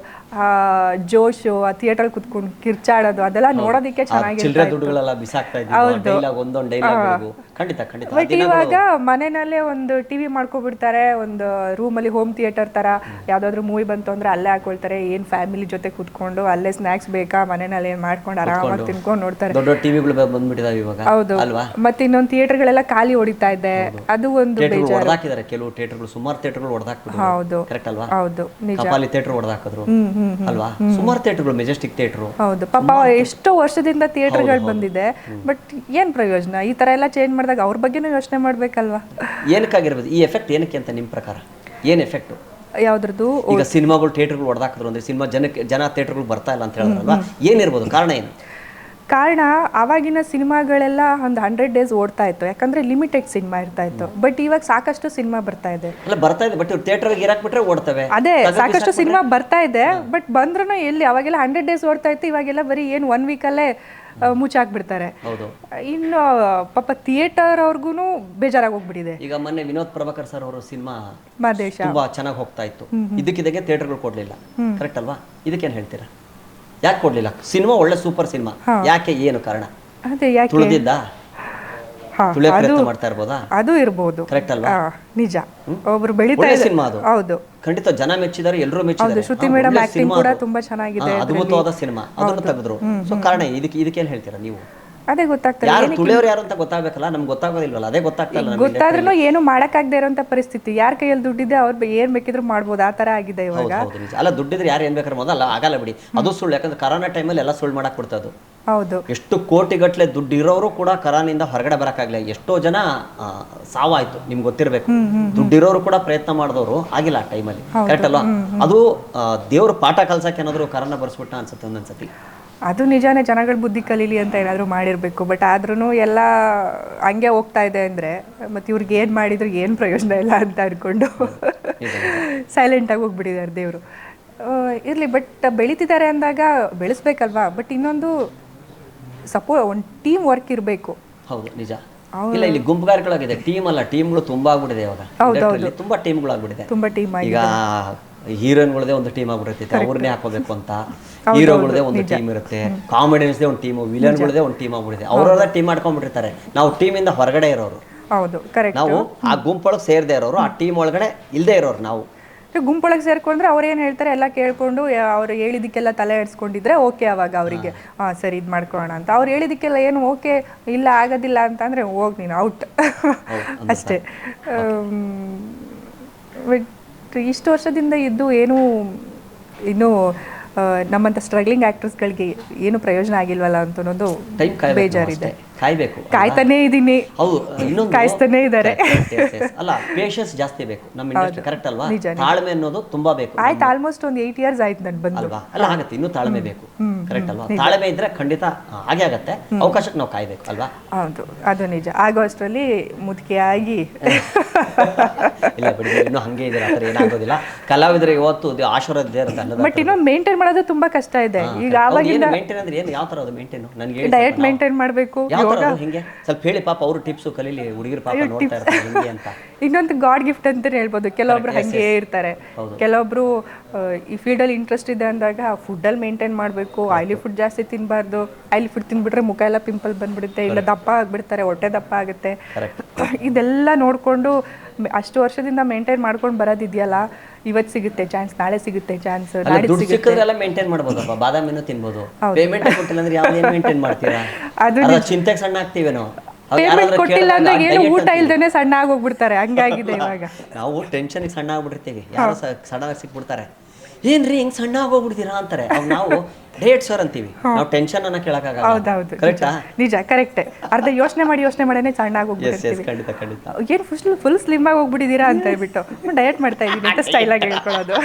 ಜೋಶು, ಆ ಥಿಯೇಟರ್ ಕುತ್ಕೊಂಡು ಕಿರ್ಚಾಡೋದು ಅದೆಲ್ಲ ನೋಡೋದಕ್ಕೆ ಚೆನ್ನಾಗಿತ್ತು. ಬಟ್ ಇವಾಗ ಮನೆಯಲ್ಲೇ ಒಂದು TV ಮಾಡ್ಕೊಬಿಡ್ತಾರೆ, ಒಂದು ರೂಮಲ್ಲಿ ಹೋಮ್ ಥಿಯೇಟರ್ ಥರ ಯಾವ್ದಾದ್ರು ಮೂವಿ ಬಂತು ಅಂದ್ರೆ ಅಲ್ಲೇ ಹಾಕೊಳ್ತಾರೆ. ಏನು ಫ್ಯಾಮಿಲಿ ಜೊತೆ ಕುತ್ಕೊಂಡು ಅಲ್ಲೇ ಸ್ನ್ಯಾಕ್ಸ್ ಬೇಕಾ ಮನೆಯಲ್ಲಿ ಏನು ಮಾಡ್ಕೊಂಡು ಆರಾಮಾಗಿ ತಿನ್ಕೊಂಡು ನೋಡ್ತಾರೆ. ಹೌದು, ಮತ್ತೆ ಇನ್ನೊಂದು ಥಿಯೇಟರ್ಗಳೆಲ್ಲ ಖಾಲಿ ಹೊಡಿತಾ ಇದೆ, ಅದು ಒಂದು ಬೇಜಾರು. ಕೆಲವು ಥಿಯೇಟರ್ಗಳು, ಸುಮಾರು ಥಿಯೇಟರ್ಗಳು ಹೊಡೆದಾಕ್ಬಿಟ್ಟು. ಹೌದು ಹೌದು, ಕಪಾಲಿ ಥಿಯೇಟರ್ ಹೊಡೆದಾಕಿದ್ರು ಅಲ್ವಾ, ಸುಮಾರು ಥಿಯೇಟರ್ಗಳು, ಮೆಜೆಸ್ಟಿಕ್ ಥಿಯೇಟರ್. ಹೌದು, ಪಾಪ ಎಷ್ಟೋ ವರ್ಷದಿಂದ ಥಿಯೇಟರ್ಗಳು ಬಂದಿದೆ, ಬಟ್ ಏನ್ ಪ್ರಯೋಜನ? ಈ ತರ ಎಲ್ಲ ಚೇಂಜ್ ಮಾಡಿದಾಗ ಅವ್ರ ಬಗ್ಗೆನೂ ಯೋಚನೆ ಮಾಡ್ಬೇಕಲ್ವಾ? ಏನಕ್ಕಾಗಿರ್ಬೋದು ಈ ಎಫೆಕ್ಟ್? ಏನಕ್ಕೆ ಅಂತ ನಿಮ್ಮ ಪ್ರಕಾರ ಏನ್ ಎಫೆಕ್ಟ್? ಯಾವ್ದ್ರದ್ದು? ಈಗ ಸಿನಿಮಾಗಳು ಥಿಯೇಟರ್ಗಳು ಹೊಡೆದಾಕಿದ್ರು ಅಂದ್ರೆ ಸಿನಿಮಾ ಜನ ಥಿಯೇಟರ್ಗಳು ಬರ್ತಾ ಇಲ್ಲ ಅಂತ ಹೇಳಿದ್ರಲ್ವಾ, ಏನಿರ್ಬೋದು ಕಾರಣ? ಏನು ಕಾರಣ? ಆವಾಗಿನ ಸಿನಿಮಾಗಳೆಲ್ಲ ಒಂದು 100 days ಓಡ್ತಾ ಇತ್ತು, ಯಾಕಂದ್ರೆ ಲಿಮಿಟೆಡ್ ಸಿನಿಮಾ ಇರ್ತಾ ಇತ್ತು. ಬಟ್ ಇವಾಗ ಸಾಕಷ್ಟು ಸಿನಿಮಾ ಬರ್ತಾ ಇದೆ. ಬಟ್ ಥಿಯೇಟರ್ಗೆ ಇರಾಕ್ ಬಿಟ್ರೆ ಓಡ್ತವೆ. ಅದೇ, ಸಾಕಷ್ಟು ಸಿನಿಮಾ ಬರ್ತಾ ಇದೆ, ಬಟ್ ಬಂದ್ರೂ ಎಲ್ಲಿ? ಅವಾಗೆಲ್ಲ 100 days ಓಡ್ತಾ ಇತ್ತು, ಇವಾಗೆಲ್ಲ ಬರೀ ಏನು 1 weekಲ್ಲೇ ಮುಚ್ಚಾಕ್ಬಿಡ್ತಾರೆ. ಇನ್ನು ಪಾಪ ಥಿಯೇಟರ್ ಅವ್ರಿಗೂ ಬೇಜಾರಾಗಿ ಹೋಗ್ಬಿಟ್ಟಿದೆ. ಈಗ ಮೊನ್ನೆ ವಿನೋದ್ ಪ್ರಭಾಕರ್ ಸರ್ ಅವರು ಸಿನಿಮಾ ಮಾದೇಶ ತುಂಬಾ ಚೆನ್ನಾಗಿ ಹೋಗ್ತಾ ಇತ್ತು, ಇದಕ್ಕಿದ್ದಾಗೆ ಥಿಯೇಟರ್ಗಳು ಕೊಡ್ಲಿಲ್ಲ, ಕರೆಕ್ಟ್ ಅಲ್ವಾ? ಇದಕ್ಕೇನು ಹೇಳ್ತೀರಾ? ಯಾಕೆ ಕೊಡ್ಲಿಲ್ಲ? ಸಿನಿಮಾ ಒಳ್ಳೆ ಸೂಪರ್ ಸಿನಿಮಾ, ಯಾಕೆ? ಏನು ಕಾರಣ? ಅದೇ ಯಾಕೆ ತುಳಿದಿದ್ದ? ತುಳಿಯ ಪ್ರಯತ್ನ ಮಾಡ್ತಾ ಇರ್ಬೋದಾ? ಅದು ಇರ್ಬೋದು, ಕರೆಕ್ಟ್ ಅಲ್ವಾ? ನಿಜ, ಒಬ್ರು ಬೆಳೀತಾ ಇದೆ ಸಿನಿಮಾ ಅದು. ಹೌದು, ಖಂಡಿತ ಜನ ಮೆಚ್ಚಿದ್ದಾರೆ, ಎಲ್ಲರೂ ಮೆಚ್ಚಿದ್ದಾರೆ. ಶ್ರುತಿ ಮೇಡಮ್ ಆಕ್ಟಿಂಗ್ ಕೂಡ ತುಂಬಾ ಚೆನ್ನಾಗಿದೆ, ಅದ್ಭುತವಾದ ಸಿನಿಮಾ, ಅದನ್ನು ತೆಗೆದ್ರು. ಸೊ ಕಾರಣ ಇದಕ್ಕೇನು ಹೇಳ್ತೀರಾ ನೀವು? ಅದೇ ಗೊತ್ತಾಗ್ತದೆ, ಯಾರು ತುಳಿಯೋರು ಯಾರು ಅಂತ ಗೊತ್ತಾಗಬೇಕಲ್ಲ, ನಮ್ಗೆ ಗೊತ್ತಾಗೋದಿಲ್ವಲ್ಲ, ಅದೇ ಗೊತ್ತಾಗ್ತಲ್ಲ. ಗೊತ್ತಾದ್ರೂ ಏನು ಮಾಡಕ್ಕಾಗದೆ ಇರೋಂಥ ಪರಿಸ್ಥಿತಿ. ಯಾರ ಕೈಯಲ್ಲಿ ದುಡ್ಡಿದೆ ಅವ್ರು ಏನ್ ಬೇಕಿದ್ರು ಮಾಡ್ಬೋದು, ಆ ತರ ಆಗಿದೆ ಇವಾಗ. ಅಲ್ಲ, ದುಡ್ಡಿದ್ರೆ ಯಾರು ಏನ್ ಬೇಕಾದ್ರೆ ಮೊದಲ ಆಗಲ್ಲ ಬಿಡಿ, ಅದು ಸುಳ್ಳು. ಯಾಕಂದ್ರೆ ಕರೋನಾ ಟೈಮಲ್ಲಿ ಎಲ್ಲ ಸುಳ್ಳು ಮಾಡಕ್ ಬಿಡ್ತದ್ದು. ಹೌದು, ಎಷ್ಟು ಕೋಟಿಗಟ್ಲೆ ದುಡ್ಡು ಇರೋರು ಕೂಡ ಕರಾನಿಂದ ಹೊರಗಡೆ ಬರಕ್ಕಾಗ್ಲಿಲ್ಲ. ಎಷ್ಟೋ ಜನ ಸಾವಾಯ್ತು, ನಿಮ್ಗೆ ಗೊತ್ತಿರಬೇಕು. ದುಡ್ಡಿರೋರು ಕೂಡ ಪ್ರಯತ್ನ ಮಾಡಿದವರು ಆಗಿಲ್ಲ ಆ ಟೈಮಲ್ಲಿ, ಕರೆಕ್ಟ್ ಅಲ್ವಾ? ಅದು ದೇವ್ರ ಪಾಠ ಕಲ್ಸಕ್ಕೆ ಏನಾದ್ರು ಕರೋನಾ ಬರ್ಸ್ಬಿಟ್ಟ ಅನ್ಸುತ್ತೆ ಒಂದೊಂದ್ಸತಿ. ಅದು ನಿಜಾನೇ, ಜನಗಳ ಬುದ್ಧಿ ಕಲೀಲಿ ಅಂತ ಏನಾದರೂ ಮಾಡಿರಬೇಕು. ಬಟ್ ಆದ್ರೂ ಎಲ್ಲ ಹಂಗೆ ಹೋಗ್ತಾ ಇದೆ ಅಂದರೆ ಮತ್ತು ಇವ್ರಿಗೆ ಏನು ಮಾಡಿದ್ರು ಏನು ಪ್ರಯೋಜನ ಇಲ್ಲ ಅಂತ ಅನ್ಕೊಂಡು ಸೈಲೆಂಟಾಗಿ ಹೋಗ್ಬಿಟ್ಟಿದ್ದಾರೆ ದೇವರು. ಇರಲಿ, ಬಟ್ ಬೆಳೀತಿದ್ದಾರೆ ಅಂದಾಗ ಬೆಳೆಸ್ಬೇಕಲ್ವಾ? ಬಟ್ ಇನ್ನೊಂದು ಒಂದು ಟೀಮ್ ವರ್ಕ್ ಇರಬೇಕು. ಹೌದು, ನಿಜ. ಇಲ್ಲ, ಇಲ್ಲಿ ಗುಂಪುಗಾರಿಕೆಗಳಾಗಿದೆ, ಟೀಮ್ ಅಲ್ಲ, ಟೀಮ್ಗಳು ತುಂಬಾ ಆಗ್ಬಿಟ್ಟಿದೆ ಇವಾಗ. ತುಂಬಾ ಟೀಮ್ಗಳು ಆಗ್ಬಿಟ್ಟಿದೆ. ತುಂಬಾ ಟೀಮ್ ಈಗ ಹೀರೋಯಿನ್ಗಳದೇ ಒಂದು ಟೀಮ್ ಆಗ್ಬಿಟ್ಟಿರ್ತೈತೆ, ಅವ್ರನ್ನೇ ಹಾಕೋಬೇಕು ಅಂತ. ಹೀರೋಗಳದೇ ಒಂದು ಟೀಮ್ ಇರುತ್ತೆ, ಕಾಮಿಡಿಯನ್ಸ್ದೇ ಒಂದು ಟೀಮು, ವಿಲನ್ಗಳದೇ ಒಂದು ಟೀಮ್ ಆಗ್ಬಿಟ್ಟಿದೆ. ಅವ್ರವ್ರದೇ ಟೀಮ್ ಮಾಡ್ಕೊಂಡ್ಬಿಟ್ಟಿರ್ತಾರೆ. ನಾವು ಟೀಮಿಂದ ಹೊರಗಡೆ ಇರೋರು. ಹೌದು, ಕರೆಕ್ಟ್. ನಾವು ಆ ಗುಂಪೊಳಗೆ ಸೇರದೆ ಇರೋರು, ಆ ಟೀಮ್ ಒಳಗಡೆ ಇಲ್ಲದೆ ಇರೋರು. ನಾವು ಗುಂಪೊಳಗೆ ಸೇರ್ಕೊಂಡ್ರೆ ಅವ್ರು ಏನು ಹೇಳ್ತಾರೆ ಎಲ್ಲ ಕೇಳ್ಕೊಂಡು ಅವ್ರು ಹೇಳಿದಕ್ಕೆಲ್ಲ ತಲೆ ಎಡ್ಸ್ಕೊಂಡಿದ್ರೆ ಓಕೆ, ಅವಾಗ ಅವರಿಗೆ ಸರಿ ಇದು ಮಾಡ್ಕೊಳ್ಳೋಣ ಅಂತ. ಅವ್ರು ಹೇಳಿದಕ್ಕೆಲ್ಲ ಏನು ಓಕೆ ಇಲ್ಲ ಆಗೋದಿಲ್ಲ ಅಂತಂದರೆ ಹೋಗಿ ನೀನು ಔಟ್ ಅಷ್ಟೇ. ಬಟ್ ಇಷ್ಟು ವರ್ಷದಿಂದ ಇದ್ದು ಏನು ಇನ್ನೂ ನಮ್ಮಂಥ ಸ್ಟ್ರಗ್ಲಿಂಗ್ ಆ್ಯಕ್ಟರ್ಸ್ಗಳಿಗೆ ಏನು ಪ್ರಯೋಜನ ಆಗಿಲ್ವಲ್ಲ ಅಂತ ಅನ್ನೋದು ಬೇಜಾರಿದೆ. ಕಾಯ್ಬೇಕು, ಕಾಯ್ತಾನೇ ಇದ್ದೀನಿ, ಕಾಯಿಸ್ತಾನೆ ಇದ್ದಾರೆ. ಅಲ್ಲ, ಪೇಷನ್ಸ್ ಜಾಸ್ತಿ ಬೇಕು ನಮ್ಮ ಇಂಡಸ್ಟ್ರಿ, ಕರೆಕ್ಟ್ ಅಲ್ವಾ? ತಾಳ್ಮೆ ಅನ್ನೋದು ತುಂಬಾ ಬೇಕು. ಆಯ್ತು, ಆಲ್ಮೋಸ್ಟ್ ಒಂದು 8 years ಆಯ್ತು ನಾನು ಬಂದು ಅಲ್ವಾ? ಅಲ್ಲ, ಆಗತ್ತೆ, ಇನ್ನೂ ತಾಳ್ಮೆ ಬೇಕು, ಕರೆಕ್ಟ್ ಅಲ್ವಾ? ತಾಳ್ಮೆ ಇದ್ರೆ ಖಂಡಿತ ಹಾಗೆ ಆಗತ್ತೆ. ಅವಕಾಶಕ್ಕೆ ನಾವು ಕಾಯ್ಬೇಕು ಅಲ್ವಾ? ಹೌದು, ಅದು ನಿಜ. ಆಗೋ ಅಷ್ಟರಲ್ಲಿ ಮುದುಕಿಯಾಗಿ ಇಲ್ಲ ಬಿಡಿ, ಇನ್ನೂ ಹಂಗೆ ಇದೆ, ಆ ಥರ ಏನಾಗೋದಿಲ್ಲ. ಕಲಾವಿದರಿಗೆ ಇವತ್ತು ಆಶೀರ್ವಾದ ಇರುತ್ತೆ. ಬಟ್ ಇನ್ನೊಂದು ಮೇಂಟೈನ್ ಮಾಡೋದು ತುಂಬಾ ಕಷ್ಟ ಇದೆ. ಈಗ ಆವಾಗಿಂದ ಮೇಂಟೈನ್ ಅಂದ್ರೆ ಏನು, ಯಾವ ಥರ ಅದು ಮೇಂಟೈನ್? ನನಗೆ ಡಯಟ್ ಮೇಂಟೈನ್ ಮಾಡಬೇಕು, ಯೋಗ ಹಿಂಗೆ ಸ್ವಲ್ಪ ಹೇಳಿ ಪಾಪ ಅವರು ಟಿಪ್ಸು ಕಲೀಲಿ, ಹುಡುಗಿರು ಪಾಪ ನೋಡ್ತಾ ಇರ್ತಾರೆ ಹಿಂಗೆ ಅಂತ. ಇನ್ನೊಂದು ಗಾಡ್ ಗಿಫ್ಟ್ ಅಂತಾನೆ ಹೇಳ್ಬೋದು. ಕೆಲವೊಬ್ರು ಹಂಗೆ ಇರ್ತಾರೆ, ಕೆಲವೊಬ್ರು ಈ ಫೀಲ್ಡಲ್ಲಿ ಇಂಟ್ರೆಸ್ಟ್ ಇದೆ ಅಂದಾಗ ಫುಡ್ಡಲ್ಲಿ ಮೇಂಟೈನ್ ಮಾಡಬೇಕು, ಆಯಿಲಿ ಫುಡ್ ಜಾಸ್ತಿ ತಿನ್ನಬಾರ್ದು, ಆಯಿಲಿ ಫುಡ್ ತಿನ್ಬಿಟ್ರೆ ಮುಖ ಎಲ್ಲ ಪಿಂಪಲ್ ಬಂದ್ಬಿಡುತ್ತೆ, ಇಲ್ಲ ದಪ್ಪ ಆಗಿಬಿಡ್ತಾರೆ, ಹೊಟ್ಟೆ ದಪ್ಪ ಆಗುತ್ತೆ. ಇದೆಲ್ಲ ನೋಡಿಕೊಂಡು ಅಷ್ಟು ವರ್ಷದಿಂದ ಮೇಂಟೈನ್ ಮಾಡ್ಕೊಂಡು ಬರೋದಿದೆಯಲ್ಲ, ಇವತ್ತು ಸಿಗುತ್ತೆ ಚಾನ್ಸ್, ನಾಳೆ ಸಿಗುತ್ತೆ ಚಾನ್ಸ್, ದುಡ್ಡು ಸಿಕ್ಕಿದ್ರೆಲ್ಲ ಮೇಂಟೈನ್ ಮಾಡ್ಬೋದಪ್ಪ, ಬಾದಾಮಿನೂ ತಿನ್ಬೋದು. ಪೇಮೆಂಟ್ ಕೊಟ್ಟಿಲ್ಲ ಅಂದ್ರೆ ಯಾವ್ದೇನು ಮೇಂಟೈನ್ ಮಾಡ್ತೀರಾ? ಅದು ಚಿಂತೆಗೆ ಸಣ್ಣ ಆಗ್ತೀವೇನೋ. ಪೇಮೆಂಟ್ ಕೊಟ್ಟಿಲ್ಲ ಅಂದಾಗ ಏನು ಊಟ ಇಲ್ದೇನೆ ಸಣ್ಣ ಆಗೋಗ್ಬಿಡ್ತಾರೆ, ಹಂಗಾಗಿದೆ ಇವಾಗ. ನಾವು ಟೆನ್ಷನ್ಗೆ ಸಣ್ಣ ಆಗ್ಬಿಟ್ಟಿರ್ತೀವಿ, ಯಾರು ಸಡನ್ ಆಗಿ ಸಿಕ್ಬಿಡ್ತಾರೆ, ಏನ್ರಿ ಹಿಂಗ್ ಸಣ್ಣ ಆಗೋಗ್ಬಿಡ್ತೀರಾ ಅಂತಾರೆ. ಅವಾಗ ನಾವು ಡೇಟ್ ಸರ್ ಅಂತೀವಿ, ನಾವು ಟೆನ್ಷನ್ ಅನ್ನ ಕೇಳಕ್ಕಾಗಲ್ಲ. ಹೌದೌದು, ಕರೆಕ್ಟಾ? ನಿಜ, ಕರೆಕ್ಟ್. ಅರ್ಧ ಯೋಚನೆ ಮಾಡೇನೆ ಸಣ್ಣ ಆಗೋಗ್ಬಿಡ್ತೀವಿ. ಖಂಡಿತ ಖಂಡಿತ. ಏನು ಫುಲ್ ಸ್ಲಿಮ್ ಆಗಿ ಹೋಗ್ಬಿಟ್ಟಿದ್ದೀರಾ ಅಂತ ಹೇಳ್ಬಿಟ್ಟು ಡಯಟ್ ಮಾಡ್ತಾ ಇದ್ದೀನಿ ಅಂತ ಸ್ಟೈಲ್ ಆಗಿ ಹೇಳ್ಕೊಳ್ಳೋದು.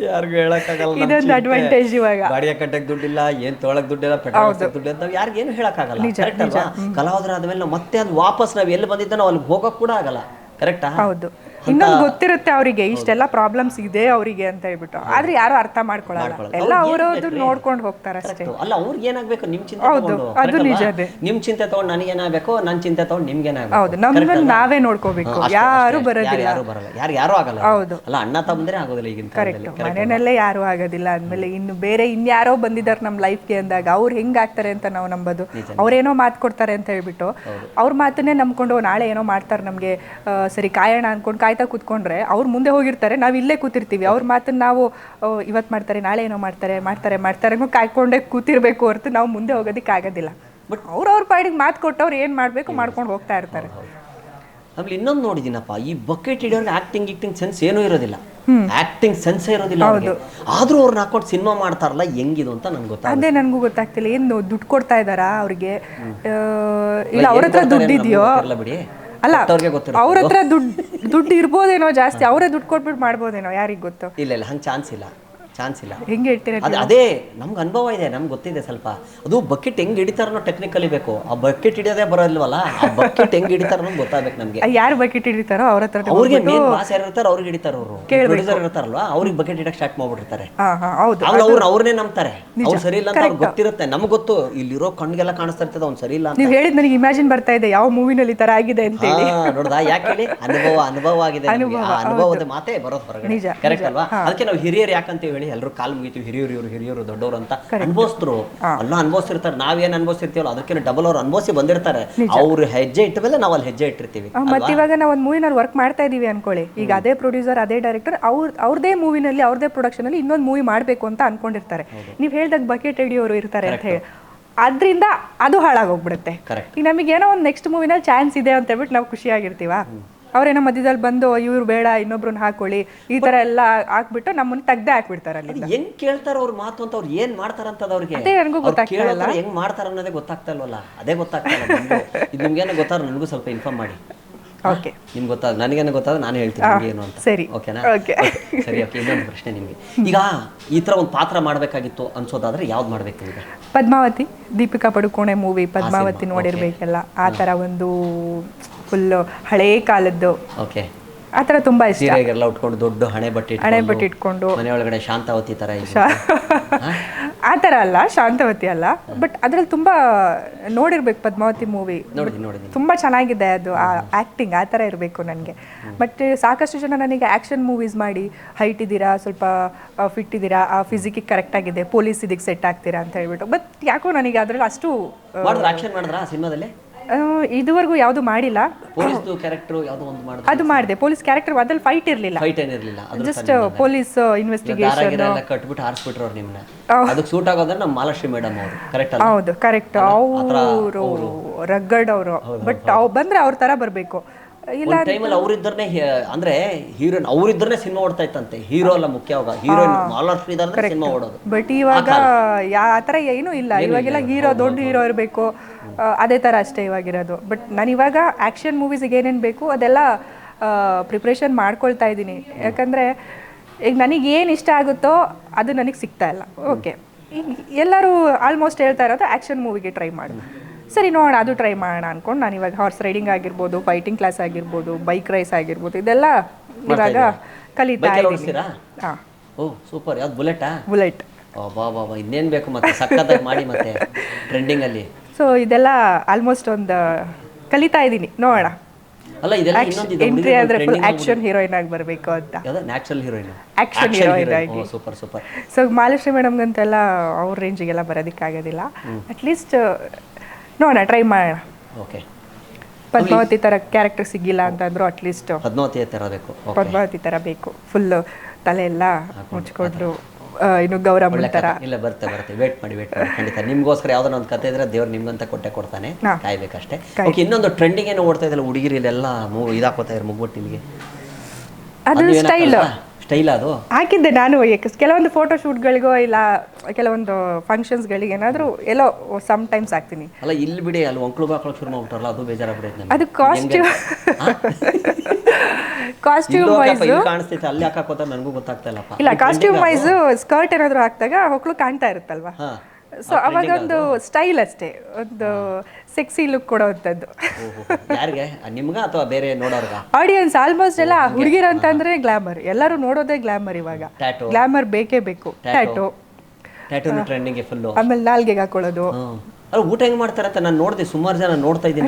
ಯಾರಿಗೂ ಹೇಳಕ್ಕಾಗಲ್ಲ. ಇದೊಂದು ಅಡ್ವಾಂಟೇಜ್ ಇವಾಗ. ಗಾಡಿಯ ಕಟ್ಟಕ್ ದುಡ್ಡಿಲ್ಲ, ಏನ್ ತೊಳಕ್ ದುಡ್ಡಿಲ್ಲ, ಪೆಟ್ರೋಲ್ ದುಡ್ಡು ಅಂತ ಯಾರಿಗೇನು ಹೇಳಕ್ಕಾಗಲ್ಲ. ಕರೆಕ್ಟ್ ಅಲ್ವಾ? ಕಲಾವಿದರಾದ್ಮೇಲೆ ನಾವು ಮತ್ತೆ ಅದು ವಾಪಸ್ ನಾವು ಎಲ್ಲಿ ಬಂದಿದ್ದ ನಾವು ಅಲ್ಲಿ ಹೋಗಕ್ ಕೂಡ ಆಗಲ್ಲ. ಕರೆಕ್ಟಾ? ಹೌದು. ಇನ್ನೊಂದು ಗೊತ್ತಿರುತ್ತೆ ಅವರಿಗೆ ಇಷ್ಟೆಲ್ಲ ಪ್ರಾಬ್ಲಮ್ಸ್ ಇದೆ ಅವರಿಗೆ ಅಂತ ಹೇಳ್ಬಿಟ್ಟು, ಆದ್ರೆ ಯಾರು ಅರ್ಥ ಮಾಡ್ಕೊಳ್ಳಲ್ಲ. ಎಲ್ಲ ಅವರದ್ದು ನೋಡ್ಕೊಂಡು ಹೋಗ್ತಾರೆ ಅಷ್ಟೇ. ಅಲ್ಲ, ಅವ್ರಿಗೆ ಏನಾಗ್ಬೇಕು, ನಿಮ್ ಚಿಂತೆ ಹೌದು, ಅದು ನಿಜ. ನಿಮ್ ಚಿಂತೆ ತಗೊಂಡು ನನಗೇನಾಗಬೇಕು, ನನ್ನ ಚಿಂತೆ ತಗೊಂಡು ನಿಮ್ಗೇನಾಗಬೇಕು. ಹೌದು, ನಮ್ಮನ್ನ ನಾವೇ ನೋಡ್ಕೋಬೇಕು. ಯಾರು ಬರೋದಿಲ್ಲ, ಯಾರು ಬರಲ್ಲ, ಯಾರು ಆಗಲ್ಲ. ಹೌದು, ಅಲ್ಲ, ಅಣ್ಣ ತಮ್ಮಂದ್ರೆ ಆಗೋದಿಲ್ಲ ಈಗಿನ ಕಾಲದಲ್ಲಿ. ಮನೆಯಲ್ಲೇ ಯಾರು ಆಗೋದಿಲ್ಲ ಅಂದ್ಮೇಲೆ ಇನ್ನು ಬೇರೆ ಇನ್ಯಾರೋ ಬಂದಿದ್ದಾರೆ ನಮ್ಮ ಲೈಫ್ಗೆ ಅಂದಾಗ ಅವ್ರು ಹೆಂಗ್ ಆಗ್ತಾರೆ ಅಂತ ನಾವು ನಂಬೋದು. ಅವ್ರೇನೋ ಮಾತು ಕೊಡ್ತಾರೆ ಅಂತ ಹೇಳ್ಬಿಟ್ಟು ಅವ್ರ ಮಾತನ್ನೇ ನಂಬ್ಕೊಂಡು ನಾಳೆ ಏನೋ ಮಾಡ್ತಾರೆ ನಮ್ಗೆ, ಸರಿ ಕಾಯೋಣ ಅನ್ಕೊಂಡು ಕಾಯ್ತಾ ಕೂತ್ಕೊಂಡ್ರೆ ಅವ್ರು ಮುಂದೆ ಹೋಗಿರ್ತಾರೆ, ನಾವು ಇಲ್ಲೇ ಕೂತಿರ್ತೀವಿ. ಅವ್ರ ಮಾತನ್ನ ನಾವು ಇವತ್ತು ಮಾಡ್ತಾರೆ, ನಾಳೆ ಏನೋ ಮಾಡ್ತಾರೆ ಕಾಯ್ಕೊಂಡೇ ಕೂತಿರ್ಬೇಕು ಹೊರತು ನಾವು ಮುಂದೆ ಹೋಗೋದಕ್ಕೆ ಆಗೋದಿಲ್ಲ. ಬಟ್ ಅವ್ರ ಪಾಡಿಗೆ ಮಾತು ಕೊಟ್ಟವ್ರು ಏನ್ ಮಾಡ್ಬೇಕು ಮಾಡ್ಕೊಂಡು ಹೋಗ್ತಾ ಇರ್ತಾರೆ. ಆಮೇಲೆ ಇನ್ನೊಂದು ನೋಡಿದ್ದೀನಪ್ಪ, ಈ ಬಕೆಟ್ ಹಿಡಿಯೋರ್ಗೆ ಆಕ್ಟಿಂಗ್ ಸೆನ್ಸ್ ಏನೂ ಇರೋದಿಲ್ಲ, ಆಕ್ಟಿಂಗ್ ಸೆನ್ಸೇ ಇರೋದಿಲ್ಲ. ಆದ್ರೂ ಅವ್ರನ್ನ ಹಾಕೊಂಡು ಸಿನಿಮಾ ಮಾಡ್ತಾರಲ್ಲ, ಹೆಂಗಿದು ಅಂತ ನನ್ಗೆ ಗೊತ್ತಾಗ. ಅದೇ ನನಗೂ ಗೊತ್ತಾಗ್ತಿಲ್ಲ, ಏನು ದುಡ್ಡು ಕೊಡ್ತಾ ಇದಾರಾ ಅವ್ರಿಗೆ, ಇಲ್ಲ ಅವ್ರ ಹತ್ರ ದುಡ್ಡಿದೆಯೋ ಬಿಡಿ. ಅಲ್ಲ, ಅವ್ರ ಹತ್ರ ದುಡ್ಡು ಇರ್ಬೋದೇನೋ ಜಾಸ್ತಿ, ಅವರೇ ದುಡ್ಡು ಕೊಟ್ಬಿಟ್ಟು ಮಾಡ್ಬೋದೇನೋ, ಯಾರಿಗ್ ಗೊತ್ತು. ಇಲ್ಲ ಹಂಗೆ ಚಾನ್ಸ್ ಇಲ್ಲ. ಹೆಂಗೆ ಹೇಳ್ತೀರಾ? ಅದೇ ನಮ್ಗೆ ಅನುಭವ ಇದೆ, ನಮ್ಗೆ ಗೊತ್ತಿದೆ ಸ್ವಲ್ಪ. ಅದು ಬಕೆಟ್ ಹೆಂಗ್ ಹಿಡಿತಾರನೋ ಟೆಕ್ನಿಕಲಿ ಬೇಕು. ಆ ಬಕೆಟ್ ಹಿಡಿಯೋದೇ ಬರೋಲ್ವಲ್ಲ, ಆ ಬಕೆಟ್ ಹೆಂಗ್ ಹಿಡಿತಾರ ಗೊತ್ತಾಗ್ಬೇಕು ನಮ್ಗೆ. ಯಾರು ಬಕೆಟ್ ಹಿಡಿತಾರೋ ಅವ್ರ ಹತ್ರ ಅವ್ರಿಗೆ ಮೇನ್ ಬಾಸ್ ಯಾರು ಇರ್ತಾರೋ ಅವ್ರಿಗೆ ಹಿಡಿತಾರ. ಅವರು ಪ್ರೊಡ್ಯೂಸರ್ ಇರ್ತಾರಲ್ವಾ, ಅವ್ರಿಗೆ ಬಕೆಟ್ ಹಿಡಕ್ ಸ್ಟಾರ್ಟ್ ಮಾಡ್ಬಿಟ್ಟಿರ್ತಾರೆ. ಅವ್ರನ್ನೇ ನಂಬ್ತಾರೆ. ಅವ್ರು ಸರಿ ಇಲ್ಲ ಅಂತ ಅವ್ರಿಗೆ ಗೊತ್ತಿರುತ್ತೆ. ನಮ್ಗೆ ಗೊತ್ತು, ಇಲ್ಲಿರೋ ಕಣ್ಗೆಲ್ಲ ಕಾಣಿಸ್ತಾ ಇರ್ತದೆ ಅವ್ನು ಸರಿ ಇಲ್ಲ ಅಂತ. ನೀವು ಹೇಳಿದ್ ನನಗೆ ಇಮ್ಯಾಜಿನ್ ಬರ್ತಾ ಇದೆ ಯಾವ ಮೂವಿನಲ್ಲಿ ತರ ಆಗಿದೆ ಅಂತ ಹೇಳಿ. ನೋಡ್ದಾ, ಯಾಕೆ ಹೇಳಿ, ಅನುಭವ ಆಗಿದೆ. ಅನುಭವದ ಮಾತೇ ಬರೋದು ಹೊರಗಡೆ. ಕರೆಕ್ಟ್ ಅಲ್ವಾ? ಅದಕ್ಕೆ ನಾವು ಹಿರಿಯರು ಯಾಕಂತ ಹೇಳಿ ಎಲ್ಲರೂ ಕಾಲ್ ಮುಗಿತೀವಿ, ಹಿರಿಯರು ದೊಡ್ಡವರು ಅಂತ ಅನುಭವಿಸ್ತರು ಎಲ್ಲ ಅನುಭವಿಸಿರ್ತಾರೆ. ನಾವೇನ್ ಅನುಭವಿಸಿರ್ತೀವಲ್ಲ ಅದಕ್ಕೆ ಡಬಲ್ ಅವ್ರು ಅನುಭವಿಸಿ ಬಂದಿರ್ತಾರೆ. ಅವ್ರು ಹೆಜ್ಜೆ ಇಟ್ಟ ಮೇಲೆ ನಾವು ಅಲ್ಲಿ ಹೆಜ್ಜೆ ಇಟ್ಟಿರ್ತೀವಿ. ಮತ್ತೆ ಇವಾಗ ನಾವು ಒಂದು ಮೂವಿನಲ್ಲಿ ವರ್ಕ್ ಮಾಡ್ತಾ ಇದೀವಿ ಅನ್ಕೊಳ್ಳಿ, ಈಗ ಅದೇ ಪ್ರೊಡ್ಯೂಸರ್ ಅದೇ ಡೈರೆಕ್ಟರ್ ಅವ್ರದೇ ಮೂವಿನಲ್ಲಿ ಅವ್ರದೇ ಪ್ರೊಡಕ್ಷನ್ ಅಲ್ಲಿ ಇನ್ನೊಂದು ಮೂವಿ ಮಾಡ್ಬೇಕು ಅಂತ ಅನ್ಕೊಂಡಿರ್ತಾರೆ. ನೀವ್ ಹೇಳ್ದಾಗ ಬಕೆಟ್ ಹಿಡಿಯೋರು ಇರ್ತಾರೆ ಅಂತ ಹೇಳಿ, ಅದ್ರಿಂದ ಅದು ಹಾಳಾಗೋಗ್ಬಿಡುತ್ತೆ. ಈಗ ನಮಗೆ ಏನೋ ಒಂದು ನೆಕ್ಸ್ಟ್ ಮೂವಿನಲ್ಲಿ ಚಾನ್ಸ್ ಇದೆ ಅಂತ ಹೇಳ್ಬಿಟ್ಟು ನಾವು ಖುಷಿಯಾಗಿರ್ತೀವ. ಅವ್ರೇನೋ ಮಧ್ಯದಲ್ಲಿ ಬಂದು ಇವ್ರು ಬೇಡ ಇನ್ನೊಬ್ರನ್ನ ಹಾಕೊಳ್ಳಿ ಈ ತರ ಎಲ್ಲ ಹಾಕ್ಬಿಟ್ಟು ನಮ್ಮನ್ನ ತೆಗ್ದೇ ಹಾಕ್ಬಿಡ್ತಾರೆ. ಅಲ್ಲಿ ಹೆಂಗ್ ಕೇಳ್ತಾರ ಅವ್ರ ಮಾತು ಅಂತ, ಅವ್ರು ಏನ್ ಮಾಡ್ತಾರಂತದ ಅವ್ರಿಗೆ ನನಗೂ ಗೊತ್ತಾಗ್ತಿಲ್ಲ, ಹೆಂಗ್ ಮಾಡ್ತಾರ ಅನ್ನೋದೇ ಗೊತ್ತಾಗ್ತಾ ಇಲ್ವಲ್ಲ. ಅದೇ ಗೊತ್ತಾಗ್ತಾ ಇಲ್ಲ. ಇದು ನಿಮ್ಗೇನೋ ಗೊತ್ತಾರ ನನಗೂ ಸ್ವಲ್ಪ ಇನ್ಫಾರ್ಮ್ ಮಾಡಿ. ಓಕೆ, ನಿಮ್ಗೆ ಗೊತ್ತಾಗ, ನನಗೇನೋ ಗೊತ್ತಾಗ ನಾನು ಹೇಳ್ತೀನಿ ನಿಮ್ಗೆ ಏನು ಅಂತ. ಸರಿ, ಓಕೆನಾ? ಸರಿ, ಓಕೆ. ಇನ್ನೊಂದು ಪ್ರಶ್ನೆ ನಿಮ್ಗೆ, ಈಗ ಈ ತರ ಒಂದು ಪಾತ್ರ ಮಾಡ್ಬೇಕಾಗಿತ್ತು ಅನ್ಸೋದಾದ್ರೆ ಯಾವ್ದು ಮಾಡ್ಬೇಕು ಈಗ? ಪದ್ಮಾವತಿ, ದೀಪಿಕಾ ಪಡುಕೋಣೆ ಮೂವಿ ಪದ್ಮಾವತಿ ನೋಡಿರ್ಬೇಕಲ್ಲ, ಆ ತರ ಒಂದು ಫುಲ್ ಹಳೇ ಕಾಲದ್ದು. ಓಕೆ, ಆ ಥರ ತುಂಬಾ ಇಷ್ಟ. ಸೀರೆಗೆಲ್ಲ ಉಟ್ಕೊಂಡು ದೊಡ್ಡ ಹಣೆ ಬಟ್ಟೆ ಇಟ್ಕೊಂಡು ಮನೆ ಒಳಗಡೆ ಶಾಂತಾವತಿ ತರ ಆ ಥರ ಅಲ್ಲ, ಶಾಂತವತಿ ಅಲ್ಲ, ಬಟ್ ಅದ್ರಲ್ಲಿ ತುಂಬಾ ನೋಡಿರ್ಬೇಕು ಪದ್ಮಾವತಿ ಮೂವಿ, ತುಂಬಾ ಚೆನ್ನಾಗಿದೆ ಅದು. ಆ ಆಕ್ಟಿಂಗ್ ಆ ಥರ ಇರಬೇಕು ನನಗೆ. ಬಟ್ ಸಾಕಷ್ಟು ಜನ ನನಗೆ ಆಕ್ಷನ್ ಮೂವೀಸ್ ಮಾಡಿ ಹೈಟ್ ಇದ್ದೀರಾ, ಸ್ವಲ್ಪ ಫಿಟ್ ಇದ್ದೀರಾ, ಆ ಫಿಸಿಕಿಗೆ ಕರೆಕ್ಟ್ ಆಗಿದೆ, ಪೊಲೀಸ್ ಇದಕ್ಕೆ ಸೆಟ್ ಆಗ್ತೀರಾ ಅಂತ ಹೇಳ್ಬಿಟ್ಟು. ಬಟ್ ಯಾಕೋ ನನಗೆ ಅದ್ರಲ್ಲಿ ಅಷ್ಟು ಆಕ್ಷನ್ ಮಾಡಿದ್ರಾ ಸಿನಿಮಾದಲ್ಲಿ? ಇದುವರೆಗೂ ಯಾವುದು ಮಾಡಿಲ್ಲ. ಅದು ಮಾಡಿದೆ, ಪೊಲೀಸ್ ಕ್ಯಾರೆಕ್ಟರ್, ಅದ್ರಲ್ಲಿ ಫೈಟ್ ಇರಲಿಲ್ಲ, ಜಸ್ಟ್ ಪೊಲೀಸ್ ಇನ್ವೆಸ್ಟಿಗೇಷನ್ ಕಟ್ಬಿಟ್ಟು ಹಾರಿಸ್ಬಿಟ್ರು ಅವ್ರು ನಿಮ್ಮನ್ನ. ಅದಕ್ಕೆ ಸೂಟ್ ಆಗೋದ್ರೆ ನಮ್ಮ ಮಾಲಾಶ್ರೀ ಮೇಡಮ್ ಅವರು. ಕರೆಕ್ಟ್? ಹೌದು, ಕರೆಕ್ಟ್. ಅವರು ರಗ್ಗಡ್ ಅವರು, ಬಟ್ ಬಂದ್ರೆ ಅವ್ರ ತರ ಬರಬೇಕು. ಇಲ್ಲ ಟೈಮಲ್ಲಿ ಅವರಿದ್ದರನೇ ಅಂದ್ರೆ ಹೀರೋಯಿನ್ ಅವರಿದ್ದರನೇ ಸಿನಿಮಾ ಓಡ್ತಾ ಇತ್ತಂತೆ. ಹೀರೋ ಅಲ್ಲ ಮುಖ್ಯವಾಗ, ಹೀರೋಯಿನ್ ಮಾಲಾಶ್ರೀ ಇದಾರೆ ಸಿನಿಮಾ ಓಡೋದು. ಬಟ್ ಇವಾಗ ಆ ಥರ ಏನೂ ಇಲ್ಲ. ಇವಾಗೆಲ್ಲ ಹೀರೋ ದೊಡ್ಡ ಹೀರೋ ಇರಬೇಕು, ಅದೇ ಥರ ಅಷ್ಟೇ ಇವಾಗಿರೋದು. ಬಟ್ ನಾನು ಇವಾಗ ಆ್ಯಕ್ಷನ್ ಮೂವೀಸಿಗೆ ಏನೇನು ಬೇಕು ಅದೆಲ್ಲ ಪ್ರಿಪ್ರೇಷನ್ ಮಾಡ್ಕೊಳ್ತಾ ಇದ್ದೀನಿ. ಯಾಕಂದರೆ ಈಗ ನನಗೆ ಏನು ಇಷ್ಟ ಆಗುತ್ತೋ ಅದು ನನಗೆ ಸಿಗ್ತಾ ಇಲ್ಲ. ಓಕೆ, ಈಗ ಎಲ್ಲರೂ ಆಲ್ಮೋಸ್ಟ್ ಹೇಳ್ತಾ ಇರೋದು ಆ್ಯಕ್ಷನ್ ಮೂವಿಗೆ ಟ್ರೈ ಮಾಡು, ಸರಿ ನೋಡೋಣ ಅದು ಟ್ರೈ ಮಾಡೋಣ ಅಂದ್ಕೊಂಡು ನಾನು ಇವಾಗ ಹಾರ್ಸ್ ರೈಡಿಂಗ್ ಆಗಿರ್ಬೋದು, ಫೈಟಿಂಗ್ ಕ್ಲಾಸ್ ಆಗಿರ್ಬೋದು, ಬೈಕ್ ರೈಸ್ ಆಗಿರ್ಬೋದು, ಇದೆಲ್ಲ ಇವಾಗ ಕಲಿತಾ ಇದ್ದೀನಿ. ಹಾಂ, ಓ ಸೂಪರ್. ಯಾವ್ದು? ಬುಲೆಟಾ? ಬುಲೆಟ್. ಬಾ ಇನ್ನೇನು ಬೇಕು ಮತ್ತೆ, ಸಕ್ಕತ್ತಾಗಿ ಮಾಡಿ ಮತ್ತೆ ಟ್ರೆಂಡಿಂಗಲ್ಲಿ. ಸೊ ಇದೆಲ್ಲ ಆಲ್ಮೋಸ್ಟ್ ಒಂದು ಕಲಿತಾ ಇದ್ದೀನಿ, ನೋಡೋಣ. ಅಲ್ಲ ಇದೆಲ್ಲ ಇನ್ನೊಂದು ಎಂಟ್ರಿ ಆದರೆ ಫುಲ್ ಆ್ಯಕ್ಷನ್ ಹೀರೋಯಿನ್ ಆಗಿ ಬರಬೇಕು ಅಂತ. ನ್ಯಾಚುರಲ್ ಹೀರೋಯಿನ್, ಆ್ಯಕ್ಷನ್ ಹೀರೋಯಿನ್ ಆಗಿ. Super super. ಸೊ ಮಹಾಲಕ್ಷ್ಮಿ ಮೇಡಮ್ಗಂತೆಲ್ಲ ಅವ್ರ ರೇಂಜಿಗೆಲ್ಲ ಬರೋದಕ್ಕಾಗೋದಿಲ್ಲ. ಅಟ್ಲೀಸ್ಟ್ ನೋಡೋಣ, ಟ್ರೈ ಮಾಡೋಣ. ಓಕೆ. ಪದ್ಮಾವತಿ ಥರ ಕ್ಯಾರೆಕ್ಟರ್ ಸಿಗಿಲ್ಲ ಅಂತಂದ್ರು ಅಟ್ಲೀಸ್ಟ್ ಪದ್ಮಾವತಿ ಥರ ಬೇಕು, ಪದ್ಮಾವತಿ ಥರ ಬೇಕು. ಫುಲ್ಲು ತಲೆ ಎಲ್ಲ ಮುಚ್ಕೊಂಡು ಇನ್ನು ಗೌರಮ್ಮ ಥರ. ಇಲ್ಲ ಬರುತ್ತೆ ವೇಟ್ ಮಾಡಿ ಖಂಡಿತ. ನಿಮ್ಗೋಸ್ಕರ ಯಾವ್ದಾರ ಒಂದು ಕತೆ ಇದ್ರೆ ದೇವ್ರು ನಿಮ್ಗಂತ ಕೊಡ್ತಾನೆ, ಕಾಯ್ಬೇಕಷ್ಟೇ. ಓಕೆ. ಇನ್ನೊಂದು ಟ್ರೆಂಡಿಂಗ್ ಏನೋ ಓಡ್ತಾ ಇದೆಯಲ್ಲ, ಹುಡುಗಿರಿ ಇಲ್ಲೆಲ್ಲ ಇದಾಕೋತಾ ಇದ್ದಾರೆ ಮುಗ್ಬಿಟ್ಟು ನಿಮಗೆ. ಅದು ಸ್ಟೈಲ್ ಅದು ಹಾಕಿದ್ದೆ ನಾನು. ಕೆಲವೊಂದು ಫೋಟೋ ಶೂಟ್ಗಳಿಗೋ ಇಲ್ಲ ಕೆಲವೊಂದು ಫಂಕ್ಷನ್ಸ್ಗಳಿಗೆ ಏನಾದರೂ ಎಲ್ಲೋ ಸಮ್ ಟೈಮ್ಸ್ ಹಾಕ್ತೀನಿ. ಅಲ್ಲ ಇಲ್ಲಿ ಬಿಡಿ, ಅಲ್ಲಿ ಒಂಕ್ಳು ಹಾಕೊಳ್ಳೋಕೆ ಶುರು ಮಾಡ್ಬಿಟ್ರಲ್ಲ, ಅದು ಬೇಜಾರಾಗ್ಬಿಡೈತೆ. ಅದು ಕಾಸ್ಟ್ಯೂಮ್ ವೈಸ್ ಕಾಣಿಸ್ತೈತೆ, ಅಲ್ಲಿ ಹಾಕೋತ ನನಗೂ ಗೊತ್ತಾಗ್ತಾ ಇಲ್ಲಪ್ಪ. ಇಲ್ಲ, ಕಾಸ್ಟ್ಯೂಮ್ ವೈಸ್ ಸ್ಕರ್ಟ್ ಏನಾದರೂ ಹಾಕಿದಾಗ ಹೊಕ್ಳು ಕಾಣ್ತಾ ಇರುತ್ತಲ್ವಾ, ಸೊ ಅವಾಗ ಒಂದು ಸ್ಟೈಲ್ ಅಷ್ಟೇ, ಒಂದು ಸೆಕ್ಸಿ ಲುಕ್ ಕೊಡೋವಂಥದ್ದು. ಯಾರಿಗೆ, ನಿಮ್ಗ ಅಥವಾ ಬೇರೆ ನೋಡೋರ್ಗ? ಆಡಿಯನ್ಸ್ ಆಲ್ಮೋಸ್ಟ್ ಎಲ್ಲ ಹುಡುಗಿರ ಅಂತಂದ್ರೆ ಗ್ಲಾಮರ್, ಎಲ್ಲರೂ ನೋಡೋದೇ ಗ್ಲಾಮರ್. ಇವಾಗ ಗ್ಲಾಮರ್ ಬೇಕೇ ಬೇಕು. Tattoo trending full. ಆಮೇಲೆ ನಾಲ್ಗೆಗೆ ಹಾಕೊಳ್ಳೋದು. ಊಟ ಹೆಂಗ್ ಮಾಡ್ತಾರೆ ಅಂತ ನಾನು ನೋಡಿದೆ, ಸುಮಾರು ಜನ ನೋಡ್ತಾ ಇದ್ದೀನಿ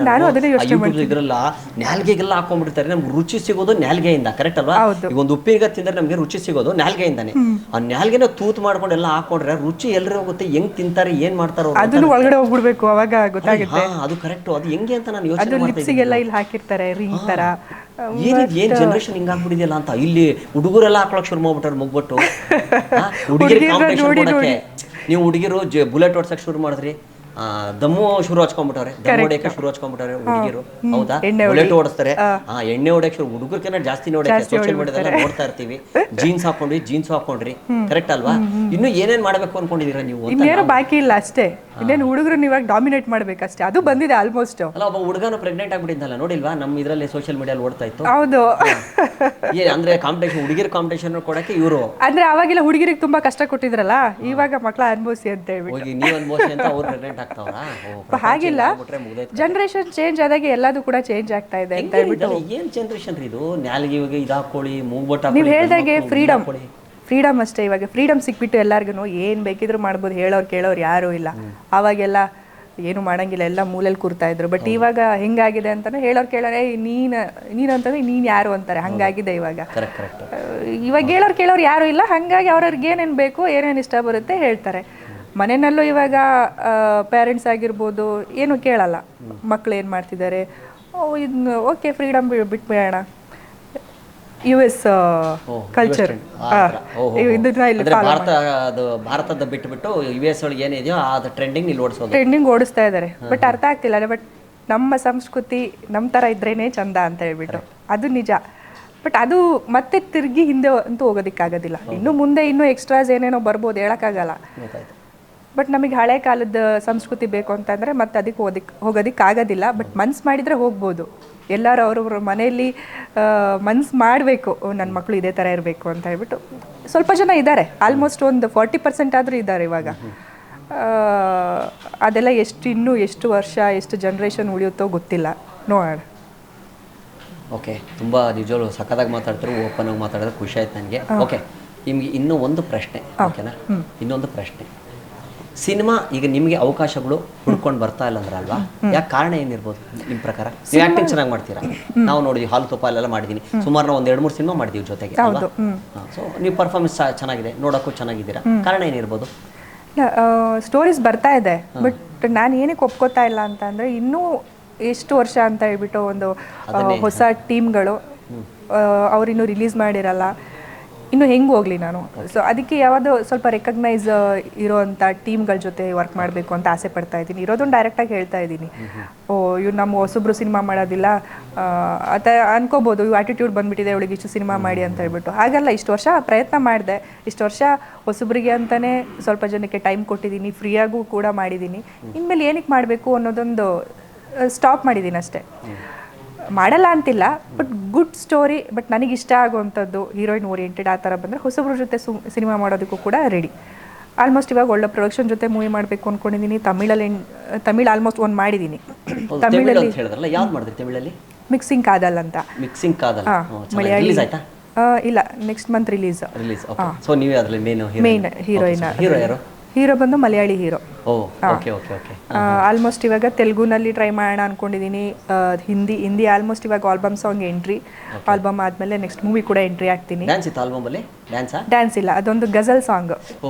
ಇದ್ರಲ್ಲ, ನಾಲ್ಗೆಗೆಲ್ಲ ಹಾಕೊಂಡ್ಬಿಡ್ತಾರೆ. ನಮ್ಗೆ ರುಚಿ ಸಿಗೋದು ನಾಲ್ಗೆಯಿಂದ, ಕರೆಕ್ಟ್ ಅಲ್ವಾ? ಈಗ ಒಂದು ಉಪ್ಪಿನಕಾಯಿ ತಿಂದ್ರೆ ನಮ್ಗೆ ರುಚಿ ಸಿಗೋದು ನಾಲ್ಗೆಯಿಂದಾನೆ. ಆ ನಾಲ್ಗೆನ ತೂತ್ ಮಾಡ್ಕೊಂಡು ಎಲ್ಲ ಹಾಕೊಂಡ್ರೆ ರುಚಿ ಎಲ್ಲರೂ ಹೋಗುತ್ತೆ. ಹೆಂಗ್ ತಿಂತಾರೆ, ಏನ್ ಮಾಡ್ತಾರೋ ಅದನ್ನು ಒಳಗಡೆ ಹೋಗ್ಬಿಡ್ಬೇಕು, ಅವಾಗ ಗೊತ್ತಾಗುತ್ತೆ. ಅದು ಕರೆಕ್ಟ್. ಅದು ಹೆಂಗೆ ಅಂತ ನಾನು ಯೋಚನೆ ಮಾಡ್ತಾ ಲಿಪ್ಸಿಗೆಲ್ಲ ಇಲ್ಲಿ ಹಾಕಿರ್ತಾರೆ ರಿಂಗ್ ತರ. ಏನ್ ಜನರೇಷನ್ ಹಿಂಗ್ ಆಗ್ಬಿಟ್ಟಿದೆಯಲ್ಲ ಅಂತ. ಇಲ್ಲಿ ಹುಡುಗರೆಲ್ಲ ಹಾಕೊಳಕ್ ಶುರು ಮಾಡ್ಬಿಟ್ಟಾರೆ ಮುಗ್ಬಿಟ್ಟು. ಹುಡುಗಿರು ನೀವು ಹುಡುಗಿರು ಬುಲೆಟ್ ಓಡ್ಸಕ್ ಶುರು ಮಾಡಿದ್ರಿ, ದಮ್ಮು ಶುರು ಹಚ್ಕೊಂಡ್ಬಿಟ್ಟವ್ರೆ, ದಮ್ ಹೊಡೆಯಕ್ಕೆ ಶುರು ಹಚ್ಕೊಂಡ್ಬಿಟ್ಟವ್ರೆ ಹುಡುಗಿರು. ಹೌದಾ? ಬುಲೆಟ್ ಓಡಿಸ್ತಾರೆ, ಎಣ್ಣೆ ಹೊಡೆಯಕ್ಕೆ ಶುರು. ಹುಡುಗರ್ಕೆಲ್ಲ ಜಾಸ್ತಿ ನೋಡಕ್ಕೆ ಸೋಷಿಯಲ್ ಮೀಡಿಯಾದಲ್ಲ ನೋಡ್ತಾ ಇರ್ತೀವಿ. ಜೀನ್ಸ್ ಹಾಕೊಂಡ್ರಿ, ಕರೆಕ್ಟ್ ಅಲ್ವಾ? ಇನ್ನು ಏನೇನ್ ಮಾಡ್ಬೇಕು ಅನ್ಕೊಂಡಿದೀರಾ ನೀವು? ಇನ್ನೇನು ಬಾಕಿ ಇಲ್ಲ ಅಷ್ಟೇ. ಇನ್ನೇನು ಹುಡುಗರು ಇವಾಗ ಡಾಮಿನೇಟ್ ಮಾಡ್ಬೇಕಷ್ಟೇ, ಅದು ಬಂದಿದೆ ಆಲ್ಮೋಸ್ಟ್. ಅಲ್ಲ, ಒಬ್ಬ ಹುಡುಗನು ಪ್ರೆಗ್ನೆಂಟ್ ಆಗ್ಬಿಟ್ಟಿದ್ದಲ್ಲ, ನೋಡಿಲ್ವಾ? ನಮ್ಮ ಇದರಲ್ಲಿ ಸೋಷಿಯಲ್ ಮೀಡಿಯಲ್ಲಿ ಓಡ್ತಾ ಇತ್ತು. ಹೌದು. ಅಂದ್ರೆ ಕಾಂಪಿಟೇಷನ್, ಹುಡುಗಿರ ಕಾಂಪಿಟೇಷನ್ ಕೊಡಕ್ಕೆ ಇವರು. ಅಂದ್ರೆ ಅವಾಗೆಲ್ಲ ಹುಡುಗಿರಿಗೆ ತುಂಬಾ ಕಷ್ಟ ಕೊಟ್ಟಿದ್ರಲ್ಲ, ಇವಾಗ ಮಕ್ಕಳ ಅನುಭವಿಸಿ ಅಂತ ಹೇಳ್ಬಿಟ್ಟು ನೀವು ಅನುಭವಿಸಿ ಅಂತ ಅವ್ರು ಪ್ರೆಗ್ನೆಂಟ್ ಆಗ್ತಾವ್ರ. ಹಾಗಿಲ್ಲ, ಜನರೇಷನ್ ಚೇಂಜ್ ಆದಾಗ ಎಲ್ಲದೂ ಕೂಡ ಚೇಂಜ್ ಆಗ್ತಾ ಇದೆ ಅಂತ ಹೇಳ್ಬಿಟ್ಟು. ಏನ್ ಜನರೇಷನ್ ಇದು? ನಾಲ್ಗೆ ಇದಾಕೊಳ್ಳಿ, ಮೂಗ್ಬಟ್ಟು. ನೀವು ಹೇಳ್ದಾಗೆ ಫ್ರೀಡಮ್ ಅಷ್ಟೇ. ಇವಾಗ ಫ್ರೀಡಮ್ ಸಿಕ್ಬಿಟ್ಟು ಎಲ್ಲರಿಗೂ ಏನ್ ಬೇಕಿದ್ರು ಮಾಡ್ಬೋದು, ಹೇಳೋರು ಕೇಳೋರು ಯಾರು ಇಲ್ಲ. ಅವಾಗೆಲ್ಲ ಏನು ಮಾಡಂಗಿಲ್ಲ, ಎಲ್ಲ ಮೂಲೆಯಲ್ಲಿ ಕೂರ್ತಾ ಇದ್ರು. ಬಟ್ ಇವಾಗ ಹೆಂಗಾಗಿದೆ ಅಂತಾನೆ ಹೇಳೋರು ಕೇಳೋರೆ, ನೀನ್ ಅಂತಂದ್ರೆ ನೀನ್ ಯಾರು ಅಂತಾರೆ, ಹಂಗಾಗಿದೆ ಇವಾಗ. ಇವಾಗ ಹೇಳೋರು ಕೇಳೋರು ಯಾರು ಇಲ್ಲ, ಹಂಗಾಗಿ ಅವ್ರವ್ರಿಗೆ ಏನೇನ್ ಬೇಕು, ಏನೇನು ಇಷ್ಟ ಬರುತ್ತೆ ಹೇಳ್ತಾರೆ. ಮನೆಯಲ್ಲೂ ಇವಾಗ ಪೇರೆಂಟ್ಸ್ ಆಗಿರ್ಬೋದು ಏನು ಕೇಳಲ್ಲ, ಮಕ್ಳು ಏನು ಮಾಡ್ತಿದ್ದಾರೆ, ಇದನ್ನ ಓಕೆ ಫ್ರೀಡಮ್ ಬಿಟ್ಬಿಡೋಣ. US ಕಲ್ಚರ್ ಭಾರತದ ಬಿಟ್ಟು US ಒಳಗೆ ಏನಿದೆಯೋ ಅದು ಟ್ರೆಂಡಿಂಗ್ ಓಡಿಸ್ತಾ ಇದ್ದಾರೆ. ಬಟ್ ಅರ್ಥ ಆಗ್ತಿಲ್ಲ. ಬಟ್ ನಮ್ಮ ಸಂಸ್ಕೃತಿ ನಮ್ಮ ಥರ ಇದ್ರೇನೆ ಚಂದ ಅಂತ ಹೇಳ್ಬಿಟ್ಟು ಅದು ನಿಜ. ಬಟ್ ಅದು ಮತ್ತೆ ತಿರುಗಿ ಹಿಂದೆ ಅಂತೂ ಹೋಗೋದಕ್ಕಾಗೋದಿಲ್ಲ. ಇನ್ನು ಮುಂದೆ ಇನ್ನೂ ಎಕ್ಸ್ಟ್ರಾಸ್ ಏನೇನೋ ಬರ್ಬೋದು, ಹೇಳೋಕ್ಕಾಗಲ್ಲ. ಬಟ್ ನಮಗೆ ಹಳೆ ಕಾಲದ ಸಂಸ್ಕೃತಿ ಬೇಕು ಅಂತಂದರೆ ಮತ್ತೆ ಅದಕ್ಕೆ ಹೋಗೋದಕ್ಕಾಗೋದಿಲ್ಲ. ಬಟ್ ಮನ್ಸು ಮಾಡಿದರೆ ಹೋಗ್ಬೋದು. ಎಲ್ಲರೂ ಅವ್ರವ್ರ ಮನೆಯಲ್ಲಿ ಮನ್ಸು ಮಾಡಬೇಕು, ನನ್ನ ಮಕ್ಕಳು ಇದೇ ಥರ ಇರಬೇಕು ಅಂತ ಹೇಳ್ಬಿಟ್ಟು ಸ್ವಲ್ಪ ಜನ ಇದ್ದಾರೆ. ಆಲ್ಮೋಸ್ಟ್ ಒಂದು 40% ಆದರೂ ಇದ್ದಾರೆ ಇವಾಗ. ಅದೆಲ್ಲ ಇನ್ನೂ ಎಷ್ಟು ವರ್ಷ, ಎಷ್ಟು ಜನ್ರೇಷನ್ ಉಳಿಯುತ್ತೋ ಗೊತ್ತಿಲ್ಲ, ನೋಡೋಣ. ಓಕೆ, ತುಂಬ ನಿಜವಾಗ್ಲೂ ಸಖತ್ತಾಗಿ ಮಾತಾಡ್ತಾರೆ, ಓಪನ್ ಆಗಿ ಮಾತಾಡಿದ್ರೆ ಖುಷಿ ಆಯ್ತು ನನಗೆ. ಓಕೆ, ನಿಮಗೆ ಇನ್ನೂ ಒಂದು ಪ್ರಶ್ನೆ, ಓಕೆನಾ? ಇನ್ನೊಂದು ಪ್ರಶ್ನೆ. ಸಿನಿಮಾ ಈಗ ನಿಮಗೆ ಅವಕಾಶಗಳು ಹುಡ್ಕೊಂಡು ಬರ್ತಾ ಇಲ್ಲ ಅಂದ್ರೆ ಅಲ್ವಾ, ಯಾಕೆ ಕಾರಣ ಏನಿರ್ಬೋದು ನಿಮ್ಮ ಪ್ರಕಾರ? ನೀವು ಆ್ಯಕ್ಟಿಂಗ್ ಚೆನ್ನಾಗಿ ಮಾಡ್ತೀರಾ, ನಾವು ನೋಡಿದ್ವಿ, ಹಾಲು ತುಪ್ಪ ಅಲ್ಲೆಲ್ಲ ಮಾಡಿದ್ದೀನಿ, ಸುಮಾರು ನಾವು 1-2-3 ಸಿನಿಮಾ ಮಾಡಿದ್ದೀವಿ ಜೊತೆಗೆ. ಸೊ ನೀವು ಪರ್ಫಾರ್ಮೆನ್ಸ್ ಚೆನ್ನಾಗಿದೆ, ನೋಡೋಕ್ಕೂ ಚೆನ್ನಾಗಿದ್ದೀರಾ, ಕಾರಣ ಏನಿರ್ಬೋದು? ಸ್ಟೋರೀಸ್ ಬರ್ತಾ ಇದೆ, ಬಟ್ ನಾನು ಏನಕ್ಕೆ ಒಪ್ಕೋತಾ ಇಲ್ಲ ಅಂತ ಅಂದರೆ, ಇನ್ನೂ ಎಷ್ಟು ವರ್ಷ ಅಂತ ಹೇಳ್ಬಿಟ್ಟು ಒಂದು ಹೊಸ ಟೀಮ್ಗಳು ಅವರಿನ್ನೂ ರಿಲೀಸ್ ಮಾಡಿರಲ್ಲ, ಇನ್ನು ಹೆಂಗೆ ಹೋಗಲಿ ನಾನು. ಸೊ ಅದಕ್ಕೆ ಯಾವುದೋ ಸ್ವಲ್ಪ ರೆಕಗ್ನೈಸ್ ಇರೋವಂಥ ಟೀಮ್ಗಳ ಜೊತೆ ವರ್ಕ್ ಮಾಡಬೇಕು ಅಂತ ಆಸೆ ಪಡ್ತಾ ಇದ್ದೀನಿ. ಇರೋದೊಂದು ಡೈರೆಕ್ಟಾಗಿ ಹೇಳ್ತಾ ಇದ್ದೀನಿ. ಇವ್ರು ನಮ್ಮ ಹೊಸಬ್ರು ಸಿನಿಮಾ ಮಾಡೋದಿಲ್ಲ ಅಂತ ಅನ್ಕೋಬೋದು, ಇವು ಆಟಿಟ್ಯೂಡ್ ಬಂದುಬಿಟ್ಟಿದೆ ಇವಳಿಗೆ ಇಷ್ಟು ಸಿನಿಮಾ ಮಾಡಿ ಅಂತ ಹೇಳ್ಬಿಟ್ಟು. ಹಾಗಲ್ಲ, ಇಷ್ಟು ವರ್ಷ ಪ್ರಯತ್ನ ಮಾಡಿದೆ, ಇಷ್ಟು ವರ್ಷ ಹೊಸಬ್ರಿಗೆ ಅಂತಲೇ ಸ್ವಲ್ಪ ಜನಕ್ಕೆ ಟೈಮ್ ಕೊಟ್ಟಿದ್ದೀನಿ, ಫ್ರೀಯಾಗೂ ಕೂಡ ಮಾಡಿದ್ದೀನಿ. ಇನ್ಮೇಲೆ ಏನಕ್ಕೆ ಮಾಡಬೇಕು ಅನ್ನೋದೊಂದು ಸ್ಟಾಪ್ ಮಾಡಿದ್ದೀನಿ ಅಷ್ಟೇ. ಮಾಡಲ್ಲ ಅಂತಿಲ್ಲ, ಬಟ್ ಗುಡ್ ಸ್ಟೋರಿ, ಬಟ್ ನನಗೆ ಇಷ್ಟ ಆಗುವಂಥದ್ದು ಹೀರೋಯಿನ್ ಓರಿಯೆಂಟೆಡ್ ಆ ಥರ ಬಂದರೆ ಹೊಸಬ್ರ ಜೊತೆ ಸಿನಿಮಾ ಮಾಡೋದಕ್ಕೂ ಕೂಡ ರೆಡಿ. ಆಲ್ಮೋಸ್ಟ್ ಇವಾಗ ಒಳ್ಳೆ ಪ್ರೊಡಕ್ಷನ್ ಜೊತೆ ಮೂವಿ ಮಾಡಬೇಕು ಅಂದ್ಕೊಂಡಿದ್ದೀನಿ. ತಮಿಳ್ ಆಲ್ಮೋಸ್ಟ್ ಒಂದು ಮಾಡಿದ್ದೀನಿ. ತಮಿಳಲ್ಲಿ ಮಿಕ್ಸಿಂಗ್ ಕಾದಲ್ ಅಂತ. ಮಲಯಾಳಿ ಇಲ್ಲ, next month release. Main heroine hero ಬಂದು Malayali hero. Okay okay okay. Almost ಇವಾಗ ತೆಲುಗುನಲ್ಲಿ ಟ್ರೈ ಮಾಡೋಣ ಅನ್ಕೊಂಡಿದ್ದೀನಿ. ಹಿಂದಿ ಆಲ್ಮೋಸ್ಟ್ ಇವಾಗ ಆಲ್ಬಮ್ ಸಾಂಗ್ ಎಂಟ್ರಿ, ಆಲ್ಬಮ್ ಆದಮೇಲೆ ನೆಕ್ಸ್ಟ್ ಮೂವಿ ಕೂಡ ಎಂಟ್ರಿ ಆಗ್ತೀನಿ. ಡ್ಯಾನ್ಸ್ ಇತ್ತು ಆಲ್ಬಮಲ್ಲಿ? ಡ್ಯಾನ್ಸ್ ಇಲ್ಲ, ಅದೊಂದು ಗಜಲ್ ಸಾಂಗ್,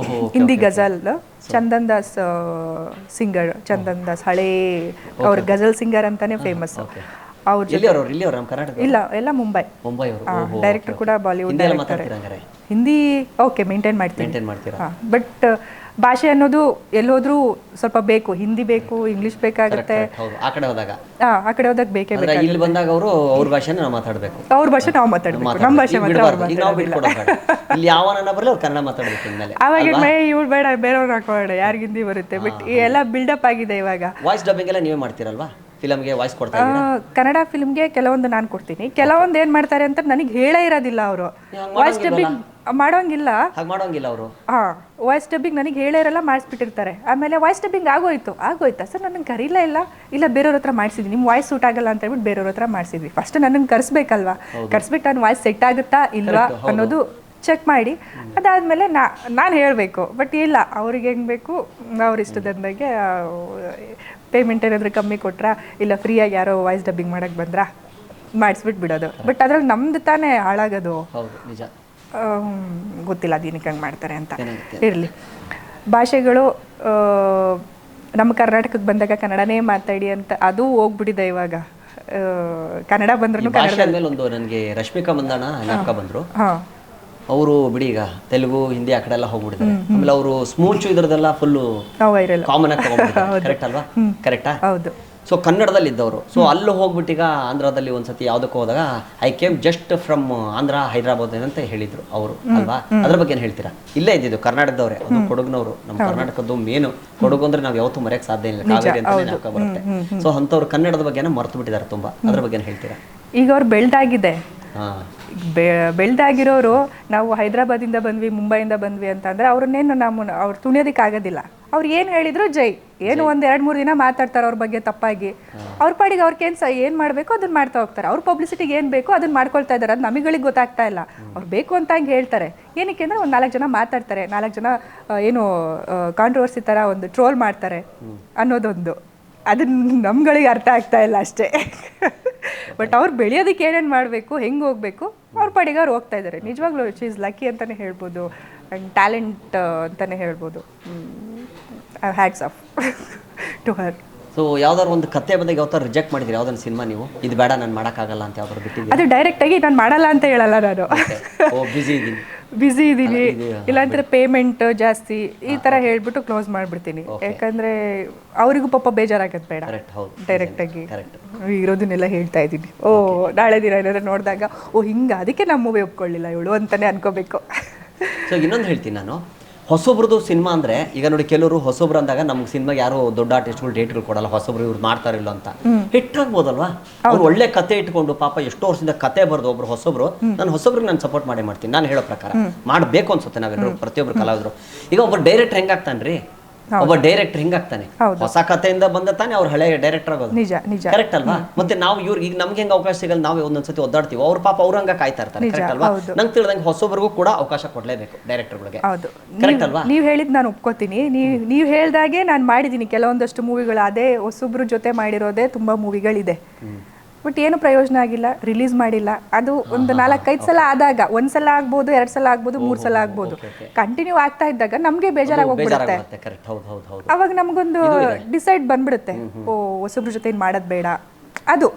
ಹಿಂದಿ ಗಜಲ್. ಚಂದನ್ ದಾಸ್ ಸಿಂಗರ್, ಚಂದನ್ ದಾಸ್ ಹಳೇ ಅವ್ರ ಗಜಲ್ ಸಿಂಗರ್ ಅಂತಾನೆ ಫೇಮಸ್. ಇಲ್ಲ, ಎಲ್ಲ ಮುಂಬೈ. ಡೈರೆಕ್ಟರ್ ಕೂಡ Bollywood director. Hindi okay maintain ಮಾಡ್ತೀನಿ. ಬಟ್ ಭಾಷೆ ಅನ್ನೋದು ಎಲ್ಲೋದ್ರೂ ಸ್ವಲ್ಪ ಬೇಕು, ಹಿಂದಿ ಬೇಕು, ಇಂಗ್ಲಿಷ್ ಬೇಕಾಗುತ್ತೆ. ಆ ಕಡೆ ಹೋದಾಗ ಬೇಕೇ ಬೇಕು. ಇಲ್ಲಿ ಬಂದಾಗ ಅವರು ಅವ್ರ ಭಾಷೆನ ನಾವು ಮಾತಾಡಬೇಕು, ಅವ್ರ ಭಾಷೆ ನಾವು ಮಾತಾಡಬೇಕು, ನಮ್ಮ ಭಾಷೆ ಮಾತ್ರ ಇಲ್ಲಿ ಯಾವನ ಬರಲಿ ಅವ್ರು ಕನ್ನಡ ಮಾತಾಡಬೇಕು. ಇನ್ಮೇಲೆ ಅವಾಗ ಇವ್ರು ಬೇಡ, ಬೇರೆಯವ್ರು ಹಾಕೋಬೇಡ, ಯಾರಿಗೆ ಹಿಂದಿ ಬರುತ್ತೆ. ಬಟ್ ಎಲ್ಲ ಬಿಲ್ಡಪ್ ಆಗಿದೆ ಇವಾಗ. ವಾಯ್ಸ್ ಡಬ್ಬಿಂಗ್ ಎಲ್ಲ ನೀವೇ ಮಾಡ್ತೀರಲ್ವಾ? ಫಿಲಮ್ಗೆ ವಾಯ್ಸ್ ಕೊಡ್ತಾ ಕನ್ನಡ ಫಿಲ್ಮ್ಗೆ ಕೆಲವೊಂದು ನಾನು ಕೊಡ್ತೀನಿ, ಕೆಲವೊಂದು ಏನ್ ಮಾಡ್ತಾರೆ ಅಂತ ನನಗೆ ಹೇಳೇ ಇರೋದಿಲ್ಲ ಅವರು. ವಾಯ್ಸ್ ಡಬ್ಬಿಂಗ್ ಮಾಡೋಂಗಿಲ್ಲ ಅವರು. ವಾಯ್ಸ್ ಡಬ್ಬಿಂಗ್ ನನಗೆ ಹೇಳೇ ಇರಲ್ಲ, ಮಾಡಿಸ್ಬಿಟ್ಟಿರ್ತಾರೆ. ಆಮೇಲೆ ವಾಯ್ಸ್ ಡಬ್ಬಿಂಗ್ ಆಗೋಯ್ತಾ ಸರ್, ನನಗೆ ಕರೀಲೇ ಇಲ್ಲ, ಬೇರೆಯವ್ರ ಹತ್ರ ಮಾಡಿಸಿದ್ವಿ, ನಿಮ್ಮ ವಾಯ್ಸ್ ಸೂಟ್ ಆಗಲ್ಲ ಅಂತ ಹೇಳ್ಬಿಟ್ಟು ಬೇರೆಯವ್ರ ಹತ್ರ ಮಾಡಿಸಿದ್ವಿ. ಫಸ್ಟ್ ನನ್ನನ್ನು ಕರೆಸ್ಬೇಕಲ್ವಾ, ಕರೆಸ್ಬಿಟ್ಟು ನನ್ನ ವಾಯ್ಸ್ ಸೆಟ್ ಆಗುತ್ತಾ ಇಲ್ವಾ ಅನ್ನೋದು ಚೆಕ್ ಮಾಡಿ ಅದಾದಮೇಲೆ ನಾನು ಹೇಳಬೇಕು. ಬಟ್ ಇಲ್ಲ, ಅವ್ರಿಗೆ ಹೆಂಗೆ ಬೇಕು ಅವ್ರ ಇಷ್ಟದಂದಾಗೆ ಪೇಮೆಂಟ್ ಏನಾದರೂ ಕಮ್ಮಿ ಕೊಟ್ರಾ, ಇಲ್ಲ ಫ್ರೀಯಾಗಿ ಯಾರೋ ವಾಯ್ಸ್ ಡಬ್ಬಿಂಗ್ ಮಾಡೋಕ್ಕೆ ಬಂದ್ರಾ ಮಾಡಿಸ್ಬಿಟ್ಟು ಬಿಡೋದು. ಬಟ್ ಅದ್ರಲ್ಲಿ ನಮ್ದು ತಾನೇ ಹಾಳಾಗೋದು. ಗೊತ್ತಿಲ್ಲ ಅದೇನಕ್ಕೆ ಹಂಗೆ ಮಾಡ್ತಾರೆ ಅಂತ. ಇರಲಿ, ಭಾಷೆಗಳು ನಮ್ಮ ಕರ್ನಾಟಕಕ್ಕೆ ಬಂದಾಗ ಕನ್ನಡನೇ ಮಾತಾಡಿ ಅಂತ ಅದು ಹೋಗ್ಬಿಟ್ಟಿದೆ ಇವಾಗ. ಕನ್ನಡ ಬಂದ್ರೂ ಒಂದು ನನಗೆ ರಶ್ಮಿಕಾ ಮಂದಣ್ಣ ನಾಟಕ ಬಂದರು, ಅವರು ಬಿಡಿ ಈಗ ತೆಲುಗು ಹಿಂದಿ ಆ ಕಡೆ ಎಲ್ಲ ಹೋಗ್ಬಿಟ್ಟಿದ್ದಾರೆ. ಆಮೇಲೆ ಅವರು ಸ್ಮೂಚ್ ಇದ್ರದೆಲ್ಲ ಫುಲ್ಲು ಕಾಮನ್ ಆಗಿ ತಗೊಂಡ್ಬಿಟ್ಟಿದ್ದಾರೆ. ಕರೆಕ್ಟ್ ಅಲ್ವಾ? ಕರೆಕ್ಟಾ? ಹೌದು. ಸೊ ಕನ್ನಡದಲ್ಲಿ ಇದ್ದವರು, ಸೊ ಅಲ್ಲಿ ಹೋಗ್ಬಿಟ್ಟೀಗ ಆಂಧ್ರದಲ್ಲಿ ಒಂದ್ಸತಿ ಯಾವುದಕ್ಕೆ ಹೋದಾಗ I came just from Andhra Hyderabad ಅಂತ ಹೇಳಿದ್ರು ಅವರು, ಅಲ್ವಾ? ಅದ್ರ ಬಗ್ಗೆ ಏನು ಹೇಳ್ತೀರಾ? ಇಲ್ಲೇ ಇದ್ದಿದ್ದು ಕರ್ನಾಟಕದವ್ರೆ, ಅದು ಕೊಡಗಿನವ್ರು. ನಮ್ಮ ಕರ್ನಾಟಕದ್ದು ಮೇನು ಕೊಡಗು ಅಂದ್ರೆ ನಾವು ಯಾವತ್ತೂ ಮರೆಯಕ್ಕೆ ಸಾಧ್ಯ ಇಲ್ಲ, ಕಾವೇರಿ ಅಂತಾನೆ ನಾಲ್ಕ ಬರುತ್ತೆ. ಸೊ ಅಂಥವ್ರು ಕನ್ನಡದ ಬಗ್ಗೆನ ಮರ್ತು ಬಿಟ್ಟಿದ್ದಾರೆ ತುಂಬಾ. ಅದ್ರ ಬಗ್ಗೆ ಏನು ಹೇಳ್ತೀರಾ? ಈಗ ಅವ್ರು ಬೆಲ್ಟಾಗಿದೆ, ಬೆಳ್ದಾಗಿರೋರು ನಾವು ಹೈದರಾಬಾದಿಂದ ಬಂದ್ವಿ, ಮುಂಬೈಯಿಂದ ಬಂದ್ವಿ ಅಂತಂದ್ರೆ ಅವ್ರನ್ನೇನು ಅವ್ರು ತುಣಿಯೋದಕ್ಕೆ ಆಗೋದಿಲ್ಲ. ಅವ್ರು ಏನು ಹೇಳಿದ್ರು ಜೈ, ಏನು ಒಂದು 2-3 ದಿನ ಮಾತಾಡ್ತಾರೆ ಅವ್ರ ಬಗ್ಗೆ ತಪ್ಪಾಗಿ, ಅವ್ರ ಪಾಡಿಗೆ ಅವ್ರ ಏನು ಮಾಡಬೇಕು ಅದನ್ನ ಮಾಡ್ತಾ ಹೋಗ್ತಾರೆ. ಅವ್ರ ಪಬ್ಲಿಸಿಟಿಗೆ ಏನು ಬೇಕೋ ಅದನ್ನ ಮಾಡ್ಕೊಳ್ತಾ ಇದ್ದಾರೆ. ಅದು ನಮಗಳಿಗೆ ಗೊತ್ತಾಗ್ತಾ ಇಲ್ಲ. ಅವ್ರು ಬೇಕು ಅಂತ ಹಂಗೆ ಹೇಳ್ತಾರೆ. ಏನಕ್ಕೆ ಅಂದರೆ ಒಂದು 4 ಜನ ಮಾತಾಡ್ತಾರೆ, 4 ಜನ ಏನು ಕಾಂಟ್ರವರ್ಸಿ ಥರ ಒಂದು ಟ್ರೋಲ್ ಮಾಡ್ತಾರೆ ಅನ್ನೋದೊಂದು, ಅದನ್ನ ನಮ್ಗಳಿಗೆ ಅರ್ಥ ಆಗ್ತಾ ಇಲ್ಲ ಅಷ್ಟೇ. ಬಟ್ ಅವ್ರು ಬೆಳೆಯೋದಕ್ಕೆ ಏನೇನು ಮಾಡಬೇಕು, ಹೆಂಗೆ ಹೋಗಬೇಕು, ಅವ್ರ ಪಾಡಿಗೆ ಅವ್ರು ಹೋಗ್ತಾ ಇದ್ದಾರೆ. ನಿಜವಾಗ್ಲೂ ಶಿ ಈಸ್ ಲಕ್ಕಿ ಅಂತಲೇ ಹೇಳ್ಬೋದು, ಆ್ಯಂಡ್ ಟ್ಯಾಲೆಂಟ್ ಅಂತಲೇ ಹೇಳ್ಬೋದು. Hats off to her. So ಯಾವ್ದಾದ್ರು ಒಂದು ಕತೆ ಬಂದಾಗ ಯಾವ್ದಾರು ರಿಜೆಕ್ಟ್ ಮಾಡಿದ್ರಿ ಯಾವ್ದೊಂದು ಸಿನಿಮಾ ನೀವು, ಇದು ಬೇಡ ನಾನು ಮಾಡೋಕ್ಕಾಗಲ್ಲ ಅಂತ ಯಾವ್ದಾರು ಬಿಟ್ಟಿದ್ದೀರಿ? ಅದು ಡೈರೆಕ್ಟಾಗಿ ನಾನು ಮಾಡಲ್ಲ ಅಂತ ಹೇಳಲ್ಲ, ನಾನು ಬಿಸಿ ಇದ್ದೀನಿ ಇಲ್ಲಾಂದ್ರೆ ಪೇಮೆಂಟ್ ಜಾಸ್ತಿ ಈ ಥರ ಹೇಳ್ಬಿಟ್ಟು ಕ್ಲೋಸ್ ಮಾಡಿಬಿಡ್ತೀನಿ. ಯಾಕಂದರೆ ಅವರಿಗೂ ಪಾಪ ಬೇಜಾರಾಗತ್ತೆ ಬೇಡ, ಡೈರೆಕ್ಟಾಗಿ ಇರೋದನ್ನೆಲ್ಲ ಹೇಳ್ತಾ ಇದ್ದೀನಿ. ನಾಳೆ ದಿನ ಏನಾದ್ರು ನೋಡಿದಾಗ ಹಿಂಗೆ ಅದಕ್ಕೆ ನಮ್ಮ ಮೂವಿ ಒಪ್ಕೊಳ್ಳಿಲ್ಲ ಇವಳು ಅಂತಲೇ ಅನ್ಕೋಬೇಕು. ಸೊ ಇನ್ನೊಂದು ಹೇಳ್ತೀನಿ ನಾನು, ಹೊಸೊಬ್ರದ್ದು ಸಿನಿಮಾ ಅಂದರೆ ಈಗ ನೋಡಿ, ಕೆಲವರು ಹೊಸೊಬ್ರು ಅಂದಾಗ ನಮ್ಗೆ ಸಿನಿಮಾಗೆ ಯಾರು ದೊಡ್ಡ ಆರ್ಟಿಸ್ಟ್ಗಳು ಡೇಟ್ಗಳು ಕೊಡಲ್ಲ, ಹೊಸೊಬ್ರು ಇವ್ರು ಮಾಡ್ತಾರಿಲ್ಲ ಅಂತ. ಹಿಟ್ಟಾಗ್ಬೋದಲ್ವಾ? ಅವ್ರು ಒಳ್ಳೆ ಕತೆ ಇಟ್ಕೊಂಡು ಪಾಪ ಎಷ್ಟೋ ವರ್ಷದಿಂದ ಕತೆ ಬರೆದು ಒಬ್ರು ಹೊಸೊಬ್ರು, ನಾನು ಹೊಸೊಬ್ರಿಗೆ ನಾನು ಸಪೋರ್ಟ್ ಮಾಡ್ತೀನಿ. ನಾನು ಹೇಳೋ ಪ್ರಕಾರ ಮಾಡಬೇಕು ಅನ್ಸುತ್ತೆ ನಾವೆಲ್ಲರೂ, ಪ್ರತಿಯೊಬ್ಬರು ಕಲಾವಿದರು. ಈಗ ಒಬ್ಬ ಡೈರೆಕ್ಟರ್ ಹೆಂಗಾಗ್ತಾನೆ, ಒಬ್ಬ ಡೈರೆಕ್ಟರ್ ಹೆಂಗಾಗ್ತಾನೆ, ಹೊಸ ಕಥೆಯಿಂದ ಬಂದ ತಾನೆ ಅವ್ರು ಹಳೆ ಡೈರೆಕ್ಟರ್ ಆಗೋದು. ಕರೆಕ್ಟ್ ಅಲ್ವಾ? ಮತ್ತೆ ನಾವು ಇವ್ರಿಗೆ ಈಗ ನಮ್ಗೆ ಹೆಂಗ್ ಅವಕಾಶ ಸಿಗಲ್ಲ, ನಾವು ಒಂದೊಂದ್ಸತಿ ಒದ್ದಾಡ್ತೀವಿ, ಅವ್ರ ಪಾಪ ಅವ್ರ ಹಂಗ ಕಾಯ್ತಾ ಇರ್ತಾರೆ. ಕರೆಕ್ಟ್ ಅಲ್ವಾ? ನಂಗೆ ತಿಳಿದಂಗೆ ಹೊಸೊಬ್ರಿಗೂ ಕೂಡ ಅವಕಾಶ ಕೊಡ್ಲೇಬೇಕು ಡೈರೆಕ್ಟರ್ಗಳಿಗೆ. ಕರೆಕ್ಟ್ ಅಲ್ವಾ? ನೀವು ಹೇಳಿದ್ ನಾನು ಒಪ್ಕೋತೀನಿ. ನೀವು ಹೇಳ್ದಾಗೆ ನಾನು ಮಾಡಿದ್ದೀನಿ ಕೆಲವೊಂದಷ್ಟು ಮೂವಿಗಳು, ಅದೇ ಹೊಸೊಬ್ರು ಜೊತೆ ಮಾಡಿರೋದೇ ತುಂಬಾ ಮೂವಿಗಳಿದೆ. ಬಟ್ ಏನು ಪ್ರಯೋಜನ ಆಗಿಲ್ಲ, ರಿಲೀಸ್ ಮಾಡಿಲ್ಲ. ಅದು ಒಂದು 4-5 ಸಲ ಆದಾಗ, 1 ಸಲ ಆಗ್ಬೋದು, 2 ಸಲ ಆಗ್ಬೋದು, 3 ಸಲ ಆಗ್ಬೋದು, ಕಂಟಿನ್ಯೂ ಆಗ್ತಾ ಇದ್ದಾಗ ನಮ್ಗೆ ಬೇಜಾರಾಗಿ ಹೋಗ್ಬಿಡುತ್ತೆ. ಅವಾಗ ನಮ್ಗೊಂದು ಡಿಸೈಡ್ ಬಂದ್ಬಿಡುತ್ತೆ, ಹೊಸಬ್ರ ಜೊತೆ ಏನು ಮಾಡೋದು ಬೇಡ. ಅದು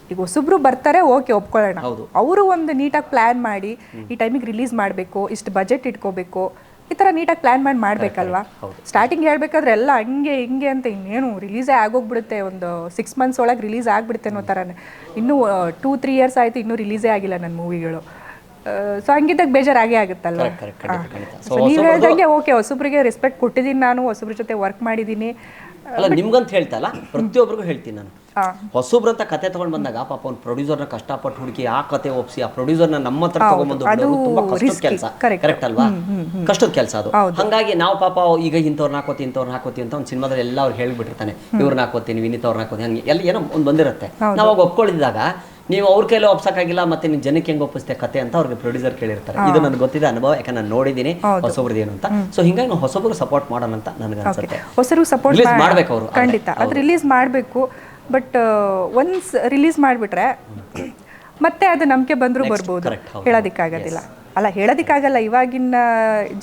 ಈಗ ಹೊಸಬ್ರು ಬರ್ತಾರೆ, ಓಕೆ ಒಪ್ಕೊಳ್ಳೋಣ. ಅವರು ಒಂದು ನೀಟಾಗಿ ಪ್ಲಾನ್ ಮಾಡಿ ಈ ಟೈಮಿಗೆ ರಿಲೀಸ್ ಮಾಡಬೇಕು, ಇಷ್ಟು ಬಜೆಟ್ ಇಟ್ಕೋಬೇಕು, ಈ ಥರ ನೀಟಾಗಿ ಪ್ಲಾನ್ ಮಾಡಿ ಮಾಡಬೇಕಲ್ವಾ? ಸ್ಟಾರ್ಟಿಂಗ್ ಹೇಳ್ಬೇಕಾದ್ರೆ ಎಲ್ಲ ಹಂಗೆ ಹಿಂಗೆ ಅಂತ ಇನ್ನೇನು ರಿಲೀಸೇ ಆಗೋಗ್ಬಿಡುತ್ತೆ, ಒಂದು 6 ಮಂತ್ಸ್ ಒಳಗೆ ರಿಲೀಸ್ ಆಗಿಬಿಡುತ್ತೆ ಅನ್ನೋ ಥರನೇ. ಇನ್ನೂ 2-3 ಇಯರ್ಸ್ ಆಯಿತು, ಇನ್ನೂ ರಿಲೀಸೇ ಆಗಿಲ್ಲ ನನ್ನ ಮೂವಿಗಳು. ಸೊ ಹಂಗಿದ್ದಾಗ ಬೇಜಾರಾಗೇ ಆಗುತ್ತಲ್ವ? ಸೊ ನೀವು ಹೇಳ್ದಂಗೆ ಓಕೆ, ಹೊಸಬ್ರಿಗೆ ರೆಸ್ಪೆಕ್ಟ್ ಕೊಟ್ಟಿದ್ದೀನಿ ನಾನು, ಹೊಸಬ್ರ ಜೊತೆ ವರ್ಕ್ ಮಾಡಿದ್ದೀನಿ. ಅಲ್ಲ ನಿಮ್ಗಂತ ಹೇಳ್ತಲ್ಲ, ಪ್ರತಿಯೊಬ್ಬರಿಗೂ ಹೇಳ್ತೀನಿ ನಾನು. ಹೊಸಬ್ರಂತ ಕತೆ ತಗೊಂಡ್ ಬಂದಾಗ ಪಾಪ ಒಂದು ಪ್ರೊಡ್ಯೂಸರ್ನ ಕಷ್ಟಪಟ್ಟು ಹುಡುಕಿ ಆ ಕತೆ ಒಪ್ಸಿ ಆ ಪ್ರೊಡ್ಯೂಸರ್ನ ನಮ್ಮ ಹತ್ರ ತಗೊಂಡ್ಬಂದು ತುಂಬಾ ಕಷ್ಟದ ಕೆಲಸ. ಕರೆಕ್ಟ್ ಅಲ್ವಾ? ಕಷ್ಟದ ಕೆಲಸ ಅದು. ಹಂಗಾಗಿ ನಾವು ಪಾಪ ಈಗ ಇಂಥವ್ರನ್ನ ಹಾಕೋತಿ ಅಂತ ಒಂದು ಸಿನಿಮಾದಲ್ಲಿ ಎಲ್ಲ ಅವ್ರು ಹೇಳ್ಬಿಟ್ಟಿರ್ತಾನೆ, ಇವ್ರನ್ನ ಹಾಕೋತೀನಿ, ವಿನೀತ್ ಅವ್ರನ್ನ ಹಾಕೋತೀನಿ, ಹಂಗೆ ಎಲ್ಲ ಏನೋ ಒಂದು ಬಂದಿರುತ್ತೆ. ನಾವು ಅವಾಗ ಒಪ್ಕೊಳ್ಳಿದಾಗ ನೀವು ಅವ್ರ ಕೈಲೂ ಒಪ್ಸಕ್ಕಾಗಿಲ್ಲ, ಮತ್ತೆ ನೀವು ಜನಕ್ಕೆ ಹೆಂಗೆ ಒಪ್ಪಿಸ್ತೆ ಕತೆ ಅಂತ ಅವ್ರಿಗೆ ಪ್ರೊಡ್ಯೂಸರ್ ಕೇಳಿರ್ತಾರೆ. ಇದು ನನಗೆ ಗೊತ್ತಿದೆ ಅನುಭವ, ಯಾಕಂದ್ರೆ ನಾನು ನೋಡಿದ್ದೀನಿ ಹೊಸಬ್ರದ್ದು ಏನು ಅಂತ. ಸೊ ಹಿಂಗಾಗಿ ನಾವು ಹೊಸಬ್ರು ಸಪೋರ್ಟ್ ಮಾಡೋಣ ಅಂತ ನನಗೆ ಅನ್ಸುತ್ತೆ. ಹೊಸರು ಸಪೋರ್ಟ್ ಮಾಡ್ಬೇಕು ಅವರು, ಖಂಡಿತ ಅದು ರಿಲೀಸ್ ಮಾಡಬೇಕು. ಬಟ್ ಒನ್ಸ್ ರಿಲೀಸ್ ಮಾಡಿಬಿಟ್ರೆ ಮತ್ತೆ ಅದು ನಂಬಿಕೆ ಬಂದರೂ ಬರ್ಬೋದು, ಹೇಳೋದಕ್ಕಾಗೋದಿಲ್ಲ. ಅಲ್ಲ, ಹೇಳೋದಕ್ಕಾಗಲ್ಲ. ಇವಾಗಿನ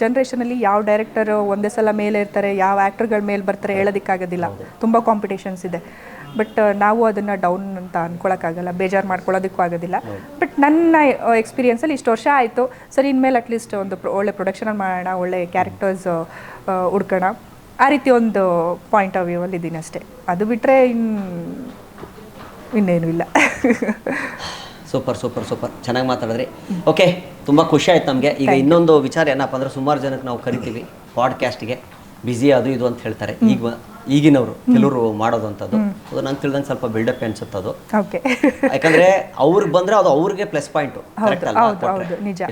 ಜನ್ರೇಷನಲ್ಲಿ ಯಾವ ಡೈರೆಕ್ಟರ್ ಒಂದೇ ಸಲ ಮೇಲೆ ಇರ್ತಾರೆ, ಯಾವ ಆ್ಯಕ್ಟರ್ಗಳ ಮೇಲೆ ಬರ್ತಾರೆ ಹೇಳೋದಕ್ಕಾಗೋದಿಲ್ಲ. ತುಂಬ ಕಾಂಪಿಟೇಷನ್ಸ್ ಇದೆ. ಬಟ್ ನಾವು ಅದನ್ನು ಡೌನ್ ಅಂತ ಅಂದ್ಕೊಳಕ್ಕಾಗಲ್ಲ, ಬೇಜಾರು ಮಾಡ್ಕೊಳ್ಳೋದಕ್ಕೂ ಆಗೋದಿಲ್ಲ. ಬಟ್ ನನ್ನ ಎಕ್ಸ್ಪೀರಿಯನ್ಸಲ್ಲಿ ಇಷ್ಟು ವರ್ಷ ಆಯಿತು, ಸರಿ ಇನ್ಮೇಲೆ ಅಟ್ಲೀಸ್ಟ್ ಒಂದು ಒಳ್ಳೆ ಪ್ರೊಡಕ್ಷನಲ್ಲಿ ಮಾಡೋಣ, ಒಳ್ಳೆ ಕ್ಯಾರೆಕ್ಟರ್ಸ್ ಹುಡ್ಕೋಣ, ಆ ರೀತಿ ಒಂದು ಪಾಯಿಂಟ್ ಆಫ್ ವ್ಯೂ ಅಲ್ಲಿ ಇದ್ದೀನಿ ಅಷ್ಟೇ. ಅದು ಬಿಟ್ಟರೆ ಇನ್ನೇನು ಇಲ್ಲ. ಸೂಪರ್ ಸೂಪರ್ ಸೂಪರ್, ಚೆನ್ನಾಗಿ ಮಾತಾಡಿದ್ರಿ. ಓಕೆ, ತುಂಬ ಖುಷಿ ಆಯ್ತು ನಮಗೆ. ಈಗ ಇನ್ನೊಂದು ವಿಚಾರ ಏನಪ್ಪ ಅಂದ್ರೆ, ಸುಮಾರು ಜನಕ್ಕೆ ನಾವು ಕರಿತೀವಿ ಪಾಡ್ಕಾಸ್ಟ್ಗೆ, ಬ್ಯುಸಿ ಅದು ಇದು ಅಂತ ಹೇಳ್ತಾರೆ. ಈಗಿನವರು ಕೆಲವರು ಮಾಡೋದಂಥದ್ದು ಅದು ನಂಗೆ ತಿಳಿದಂಗೆ ಸ್ವಲ್ಪ ಬಿಲ್ಡಪ್ ಅನ್ಸುತ್ತೆ ಅದು. ಯಾಕಂದ್ರೆ ಅವ್ರಿಗೆ ಬಂದ್ರೆ ಅದು ಅವ್ರಿಗೆ ಪ್ಲಸ್ ಪಾಯಿಂಟ್, ಕರೆಕ್ಟ್ ಅಲ್ಲ?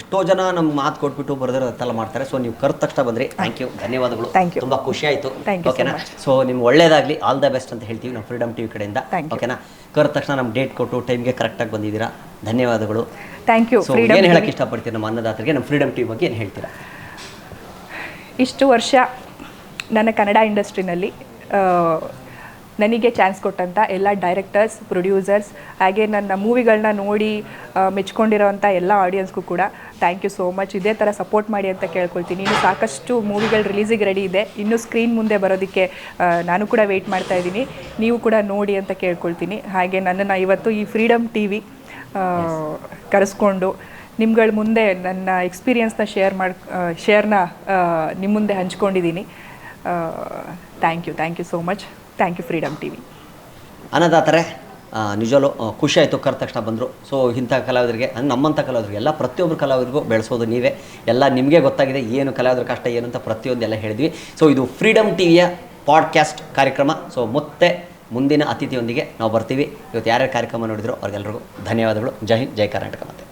ಎಷ್ಟೋ ಜನ ನಮ್ಗೆ ಮಾತು ಕೊಟ್ಬಿಟ್ಟು ಬರೆದಿರೋದೆಲ್ಲ ಮಾಡ್ತಾರೆ. ಸೊ ನೀವು ಕರೆದ ತಕ್ಷಣ ಬಂದ್ರಿ, ಥ್ಯಾಂಕ್ ಯು, ಧನ್ಯವಾದಗಳು, ತುಂಬಾ ಖುಷಿ ಆಯ್ತು. ಓಕೆನಾ? ಸೊ ನಿಮ್ಗೆ ಒಳ್ಳೇದಾಗ್ಲಿ, ಆಲ್ ದ ಬೆಸ್ಟ್ ಅಂತ ಹೇಳ್ತೀವಿ ನಾವು ಫ್ರೀಡಮ್ ಟಿವಿ ಕಡೆಯಿಂದ. ಓಕೆನಾ? ಕರೆದ ತಕ್ಷಣ ನಮ್ಮ ಡೇಟ್ ಕೊಟ್ಟು ಟೈಮ್ಗೆ ಕರೆಕ್ಟಾಗಿ ಬಂದಿದ್ದೀರಾ, ಧನ್ಯವಾದಗಳು. Thank you. ಸೊ ಏನು ಹೇಳಕ್ಕೆ ಇಷ್ಟಪಡ್ತೀರಾ ನಮ್ಮ ಅನ್ನದಾತರಿಗೆ, ನಮ್ಮ ಫ್ರೀಡಮ್ ಟಿವಿ ಬಗ್ಗೆ ಏನು ಹೇಳ್ತೀರಾ? ಇಷ್ಟು ವರ್ಷ ನನ್ನ ಕನ್ನಡ ಇಂಡಸ್ಟ್ರಿನಲ್ಲಿ ನನಗೆ ಚಾನ್ಸ್ ಕೊಟ್ಟಂಥ ಎಲ್ಲ ಡೈರೆಕ್ಟರ್ಸ್, ಪ್ರೊಡ್ಯೂಸರ್ಸ್, ಹಾಗೆ ನನ್ನ ಮೂವಿಗಳನ್ನ ನೋಡಿ ಮೆಚ್ಕೊಂಡಿರೋವಂಥ ಎಲ್ಲ ಆಡಿಯನ್ಸ್ಗೂ ಕೂಡ ಥ್ಯಾಂಕ್ ಯು ಸೋ ಮಚ್. ಇದೇ ಥರ ಸಪೋರ್ಟ್ ಮಾಡಿ ಅಂತ ಕೇಳ್ಕೊಳ್ತೀನಿ. ಇನ್ನು ಸಾಕಷ್ಟು ಮೂವಿಗಳು ರಿಲೀಸಿಗೆ ರೆಡಿ ಇದೆ, ಇನ್ನೂ ಸ್ಕ್ರೀನ್ ಮುಂದೆ ಬರೋದಕ್ಕೆ ನಾನು ಕೂಡ ವೆಯ್ಟ್ ಮಾಡ್ತಾಯಿದ್ದೀನಿ. ನೀವು ಕೂಡ ನೋಡಿ ಅಂತ ಕೇಳ್ಕೊಳ್ತೀನಿ. ಹಾಗೆ ನನ್ನನ್ನು ಇವತ್ತು ಈ ಫ್ರೀಡಮ್ ಟಿವಿ ಕರೆಸ್ಕೊಂಡು ನಿಮ್ಗಳ ಮುಂದೆ ನನ್ನ ಎಕ್ಸ್ಪೀರಿಯನ್ಸ್ನ ಶೇರ್ನ ನಿಮ್ಮ ಮುಂದೆ ಹಂಚ್ಕೊಂಡಿದ್ದೀನಿ. Thank you so much. Thank you Freedom TV. ಅನ್ನದಾತರೆ, ನಿಜವೂ ಖುಷಿ ಆಯಿತು ಕರೆದ ತಕ್ಷಣ ಬಂದರು. ಸೊ ಇಂಥ ಕಲಾವಿದರಿಗೆ, ನಮ್ಮಂಥ ಕಲಾವಿದರಿಗೆ ಎಲ್ಲ ಪ್ರತಿಯೊಬ್ಬರು ಕಲಾವಿದರಿಗೂ ಬೆಳೆಸೋದು ನೀವೇ. ಎಲ್ಲ ನಿಮಗೆ ಗೊತ್ತಾಗಿದೆ ಏನು ಕಲಾವಿದರ ಕಷ್ಟ ಏನು ಅಂತ ಪ್ರತಿಯೊಂದು ಎಲ್ಲ ಹೇಳಿದ್ವಿ. ಸೊ ಇದು ಫ್ರೀಡಮ್ ಟಿವಿಯ ಪಾಡ್ಕಾಸ್ಟ್ ಕಾರ್ಯಕ್ರಮ. ಸೊ ಮತ್ತೆ ಮುಂದಿನ ಅತಿಥಿಯೊಂದಿಗೆ ನಾವು ಬರ್ತೀವಿ. ಇವತ್ತು ಯಾರ್ಯಾರು ಕಾರ್ಯಕ್ರಮ ನೋಡಿದ್ರು ಅವ್ರಿಗೆಲ್ರಿಗೂ ಧನ್ಯವಾದಗಳು. ಜೈ ಹಿಂದ್, ಜೈ ಕರ್ನಾಟಕ. ಮತ್ತೆ